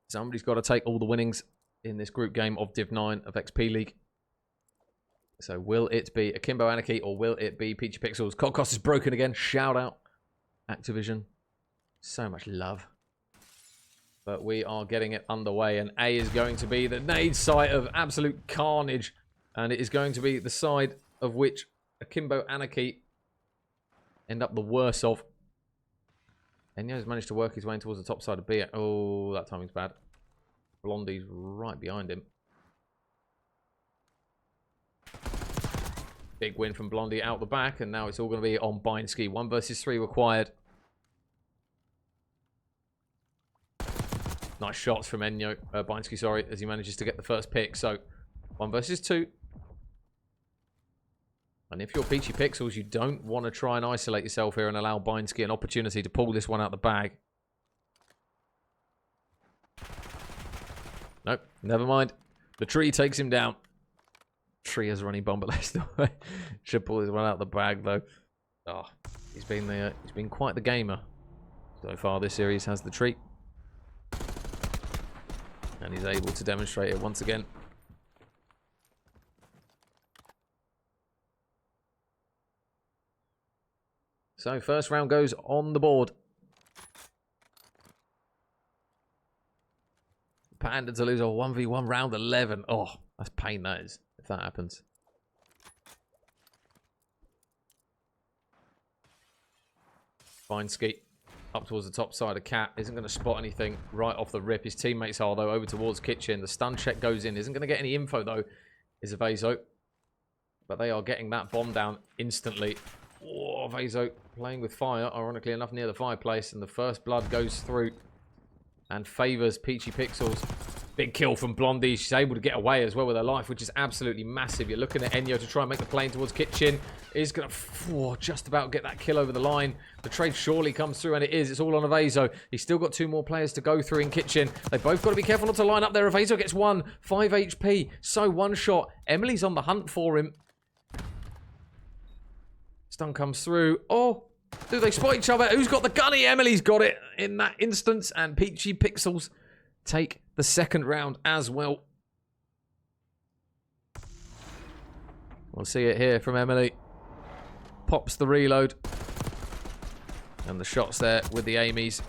Somebody's got to take all the winnings in this group game of Div 9 of XP League. So will it be Akimbo Anarchy or will it be Peachy Pixels? Cost is broken again. Shout out Activision. So much love. But we are getting it underway. And A is going to be the nade site of absolute carnage. And it is going to be the side of which Akimbo Anarchy end up the worst of. Enyo's managed to work his way towards the top side of B. Oh, that timing's bad. Blondie's right behind him. Big win from Blondie out the back, and now it's all going to be on Bineski. 1 versus 3 required. Nice shots from Enyo, Bineski, sorry, as he manages to get the first pick. So 1 versus 2. And if you're Peachy Pixels, you don't want to try and isolate yourself here and allow Bineski an opportunity to pull this one out the bag. Nope, never mind. The tree takes him down. Tree has running bomb, but let's not. Should pull this one out the bag though. Oh, he's been quite the gamer so far this series. Has the tree, and he's able to demonstrate it once again. So first round goes on the board. Panda to lose a 1v1 round 11. Oh, that's pain, that is, if that happens. Bineski up towards the top side of Cat. Isn't going to spot anything right off the rip. His teammates are, though, over towards Kitchen. The stun check goes in. Isn't going to get any info, though, is Avezo. But they are getting that bomb down instantly. Oh, Avezo playing with fire, ironically enough, near the fireplace. And the first blood goes through and favours Peachy Pixels. Big kill from Blondie. She's able to get away as well with her life, which is absolutely massive. You're looking at Enyo to try and make the plane towards Kitchen. Is going to just about get that kill over the line. The trade surely comes through, and it is. It's all on Avezo. He's still got 2 more players to go through in Kitchen. They both got to be careful not to line up there. Avezo gets 1. 5 HP. So 1 shot. Emily's on the hunt for him. Stun comes through. Oh, do they spot each other? Who's got the gunny? Emily's got it in that instance. And Peachy Pixels take the second round as well. We'll see it here from Emily. Pops the reload. And the shots there with the Amy's.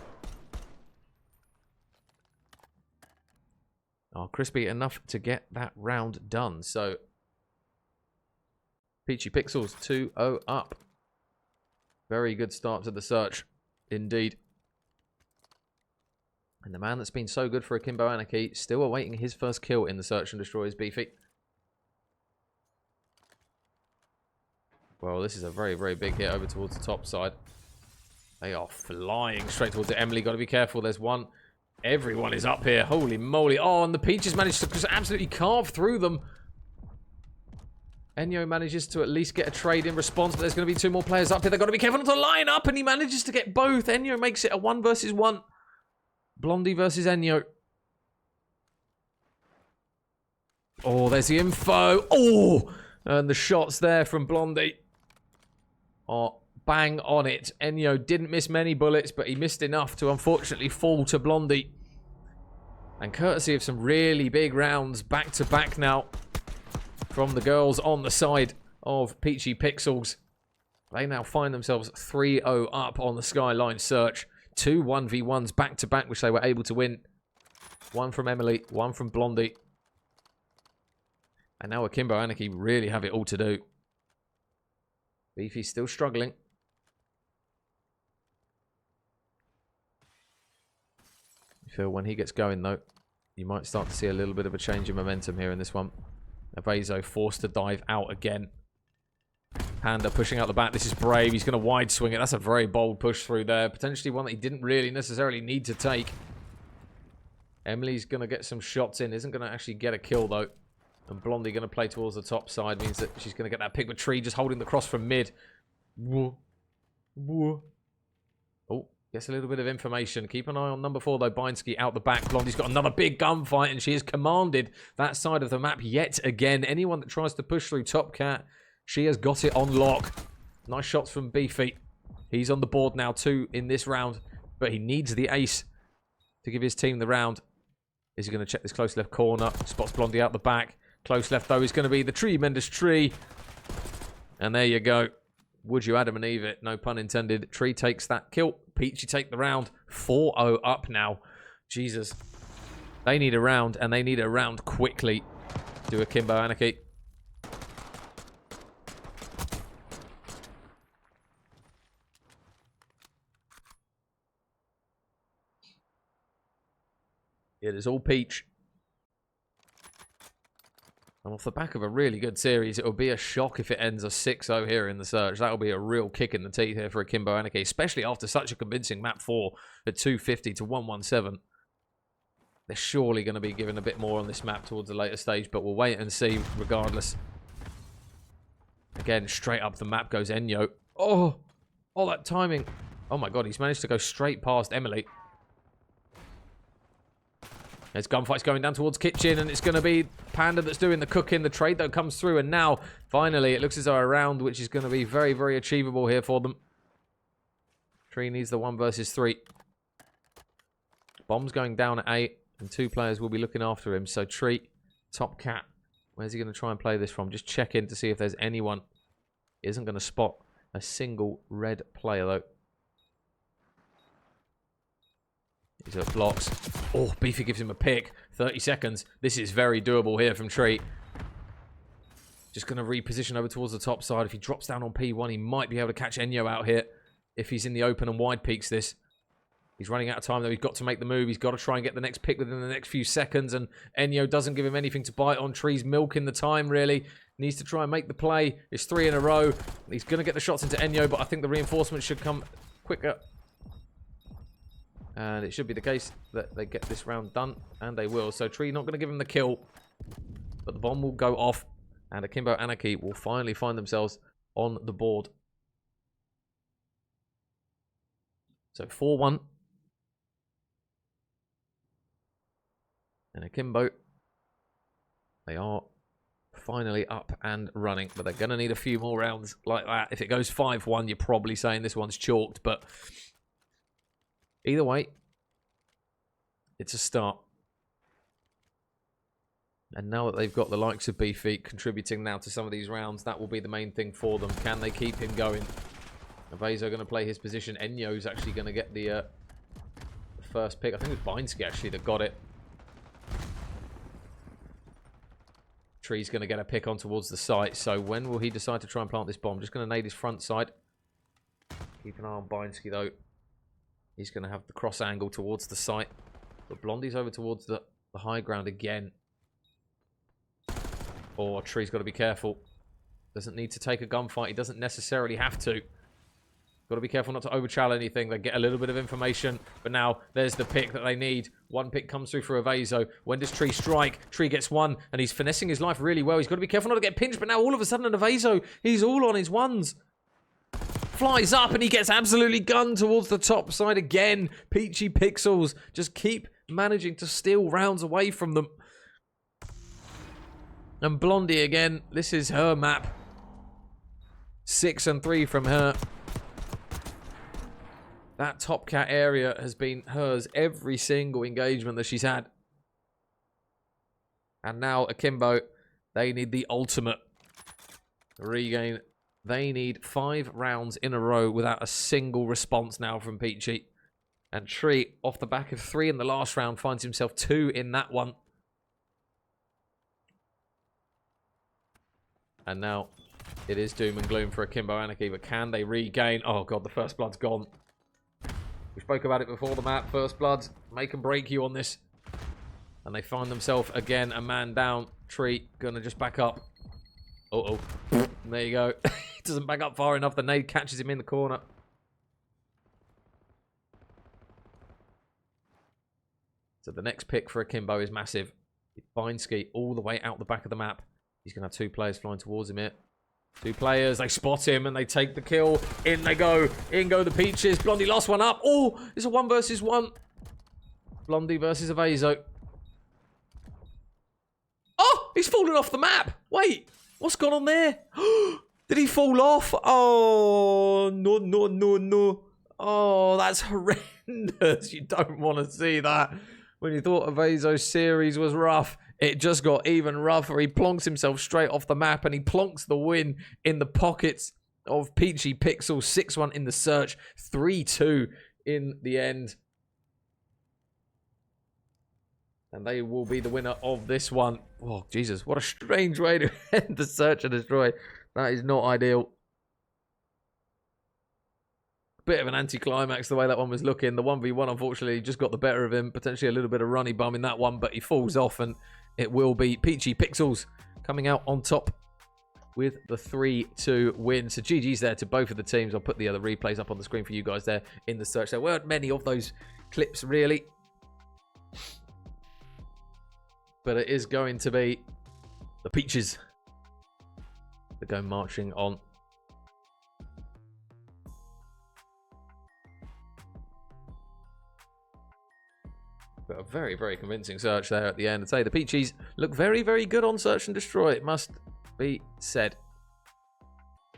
Oh, crispy enough to get that round done. So, Peachy Pixels 2-0 up. Very good start to the search, indeed. And the man that's been so good for Akimbo Anarchy, still awaiting his first kill in the search and destroy is Beefy. Well, this is a very, very big hit over towards the top side. They are flying straight towards it. Emily, got to be careful. There's one. Everyone is up here. Holy moly. Oh, and the Peaches managed to just absolutely carve through them. Enyo manages to at least get a trade in response, but there's going to be two more players up here. They've got to be careful not to line up, and he manages to get both. Enyo makes it a 1 versus 1. Blondie versus Enyo. Oh, there's the info. Oh, and the shots there from Blondie. Oh, bang on it. Enyo didn't miss many bullets, but he missed enough to unfortunately fall to Blondie. And courtesy of some really big rounds back to back now from the girls on the side of Peachy Pixels, they now find themselves 3-0 up on the Skyline search. 2 1v1s back to back, which they were able to win. One from Emily, one from Blondie. And now Akimbo Anarchy really have it all to do. Beefy's still struggling. You feel when he gets going, though, you might start to see a little bit of a change in momentum here in this one. Avezo forced to dive out again. Panda pushing out the back. This is brave. He's going to wide swing it. That's a very bold push through there. Potentially one that he didn't really necessarily need to take. Emily's going to get some shots in. Isn't going to actually get a kill, though. And Blondie going to play towards the top side. Means that she's going to get that pick with Tree just holding the cross from mid. Whoa. Whoa. Oh, gets a little bit of information. Keep an eye on number 4, though. Binsky out the back. Blondie's got another big gunfight, and she has commanded that side of the map yet again. Anyone that tries to push through Top Cat, she has got it on lock. Nice shots from Beefy. He's on the board now, 2 in this round, but he needs the ace to give his team the round. Is he going to check this close left corner? Spots Blondie out the back. Close left, though, is going to be the tremendous Tree. And there you go. Would you Adam and Eve it? No pun intended. Tree takes that kill. Peachy take the round. 4-0 up now. Jesus. They need a round, and they need a round quickly. Do Akimbo Anarchy. It is all Peach. And off the back of a really good series, it will be a shock if it ends a 6-0 here in the search. That will be a real kick in the teeth here for Akimbo Anarchy, especially after such a convincing map 4 at 250 to 117. They're surely going to be given a bit more on this map towards a later stage, but we'll wait and see regardless. Again, straight up the map goes Enyo. Oh, that timing. Oh my god, he's managed to go straight past Emily. There's gunfights going down towards kitchen, and it's going to be Panda that's doing the cooking. The trade, though, comes through, and now, finally, it looks as though a round, which is going to be very, very achievable here for them. Tree needs the 1 versus 3. Bomb's going down at 8, and 2 players will be looking after him. So, Tree, Top Cat, where's he going to try and play this from? Just check in to see if there's anyone. He isn't going to spot a single red player, though. He's at blocks. Oh, Beefy gives him a pick. 30 seconds. This is very doable here from Tree. Just going to reposition over towards the top side. If he drops down on P1, he might be able to catch Enyo out here. If he's in the open and wide peaks this. He's running out of time, though. He's got to make the move. He's got to try and get the next pick within the next few seconds. And Enyo doesn't give him anything to bite on. Tree's milking the time, really. Needs to try and make the play. It's 3 in a row. He's going to get the shots into Enyo, but I think the reinforcements should come quicker. And it should be the case that they get this round done. And they will. So Tree not going to give him the kill. But the bomb will go off. And Akimbo Anarchy will finally find themselves on the board. So 4-1. And Akimbo, they are finally up and running. But they're going to need a few more rounds like that. If it goes 5-1, you're probably saying this one's chalked. But either way, it's a start. And now that they've got the likes of Beefy contributing now to some of these rounds, that will be the main thing for them. Can they keep him going? Avezo going to play his position. Enyo's actually going to get the first pick. I think it was Beinsky actually that got it. Tree's going to get a pick on towards the site. So when will he decide to try and plant this bomb? Just going to nade his front side. Keep an eye on Beinsky though. He's going to have the cross angle towards the site. But Blondie's over towards the high ground again. Oh, Tree's got to be careful. Doesn't need to take a gunfight. He doesn't necessarily have to. Got to be careful not to overchal anything. They get a little bit of information. But now there's the pick that they need. One pick comes through for Avezo. When does Tree strike? Tree gets one. And he's finessing his life really well. He's got to be careful not to get pinched. But now all of a sudden, Avezo, he's all on his ones. Flies up and he gets absolutely gunned towards the top side again. Peachy Pixels just keep managing to steal rounds away from them. And Blondie again. This is her map. 6 and 3 from her. That top cat area has been hers every single engagement that she's had. And now Akimbo, they need the ultimate regain. They need 5 rounds in a row without a single response now from Peachy. And Tree, off the back of 3 in the last round, finds himself 2 in that one. And now it is doom and gloom for Akimbo Anarchy, but can they regain? Oh god, the first blood's gone. We spoke about it before the map. First blood, make and break you on this. And they find themselves again a man down. Tree gonna just back up. Uh-oh. There you go. He doesn't back up far enough. The nade catches him in the corner. So the next pick for Akimbo is massive. Beinsky all the way out the back of the map. He's going to have 2 players flying towards him here. 2 players. They spot him and they take the kill. In they go. In go the Peaches. Blondie lost one up. Oh, it's a 1 versus 1. Blondie versus Avezo. Oh, he's fallen off the map. Wait, what's gone on there? Did he fall off? Oh, no, no, no, no. Oh, that's horrendous. You don't want to see that. When you thought Avezo's series was rough, it just got even rougher. He plonks himself straight off the map and he plonks the win in the pockets of Peachy Pixel. 6-1 in the search, 3-2 in the end. And they will be the winner of this one. Oh, Jesus, what a strange way to end the search and destroy. That is not ideal. Bit of an anticlimax the way that one was looking. The 1v1 unfortunately just got the better of him. Potentially a little bit of runny bum in that one, but he falls off and it will be Peachy Pixels coming out on top with the 3-2 win. So GG's there to both of the teams. I'll put the other replays up on the screen for you guys there in the search. There weren't many of those clips really. But it is going to be the Peaches that go marching on. But a very, very convincing search there at the end. I'd say the Peachies look very, very good on Search and Destroy. It must be said.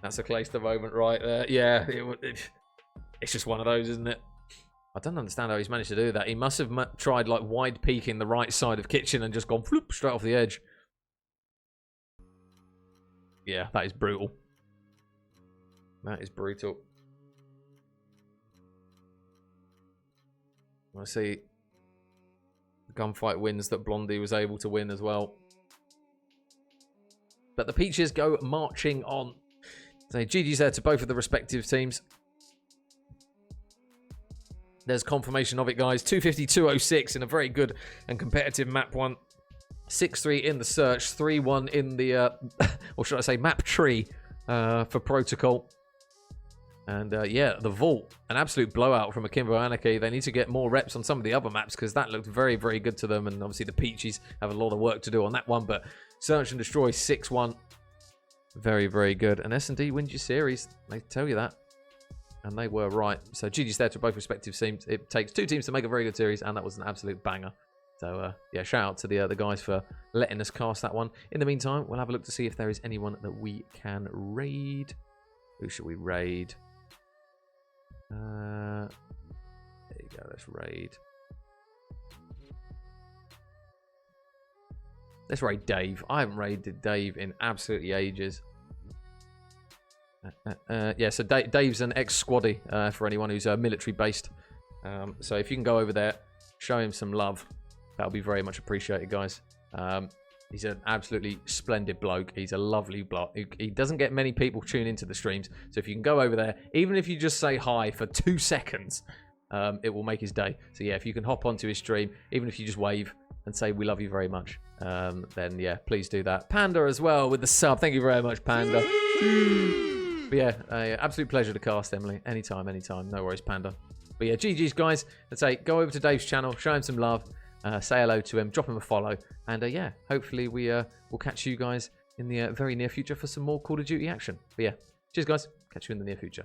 That's a Clayster moment right there. Yeah, it's just one of those, isn't it? I don't understand how he's managed to do that. He must have tried like wide peeking the right side of kitchen and just gone floop straight off the edge. Yeah, that is brutal. That is brutal. I see gunfight wins that Blondie was able to win as well. But the Peaches go marching on. So GG's there to both of the respective teams. There's confirmation of it, guys. 250-206 in a very good and competitive map one. 6-3 in the search. 3-1 in the, or should I say, map tree for Protocol. And yeah, the Vault, an absolute blowout from Akimbo Anarchy. They need to get more reps on some of the other maps because that looked very, very good to them. And obviously the Peaches have a lot of work to do on that one. But Search and Destroy 6-1. Very, very good. And S&D wins your series. They tell you that. And they were right. So GG's there to both respective teams. It takes 2 teams to make a very good series. And that was an absolute banger. So yeah, shout out to the guys for letting us cast that one. In the meantime, we'll have a look to see if there is anyone that we can raid. Who should we raid? There you go, let's raid. Let's raid Dave. I haven't raided Dave in absolutely ages. Yeah, so Dave's an ex-squaddy for anyone who's military-based. So if you can go over there, show him some love. That'll be very much appreciated, guys. He's an absolutely splendid bloke. He's a lovely bloke. He doesn't get many people tune into the streams. So if you can go over there, even if you just say hi for 2 seconds, it will make his day. So yeah, if you can hop onto his stream, even if you just wave and say we love you very much, then yeah, please do that. Panda as well with the sub. Thank you very much, Panda. But yeah, absolute pleasure to cast, Emily. Anytime, anytime. No worries, Panda. But yeah, GG's, guys. Let's say go over to Dave's channel, show him some love, say hello to him, drop him a follow, and yeah, hopefully we'll catch you guys in the very near future for some more Call of Duty action. But yeah, cheers, guys. Catch you in the near future.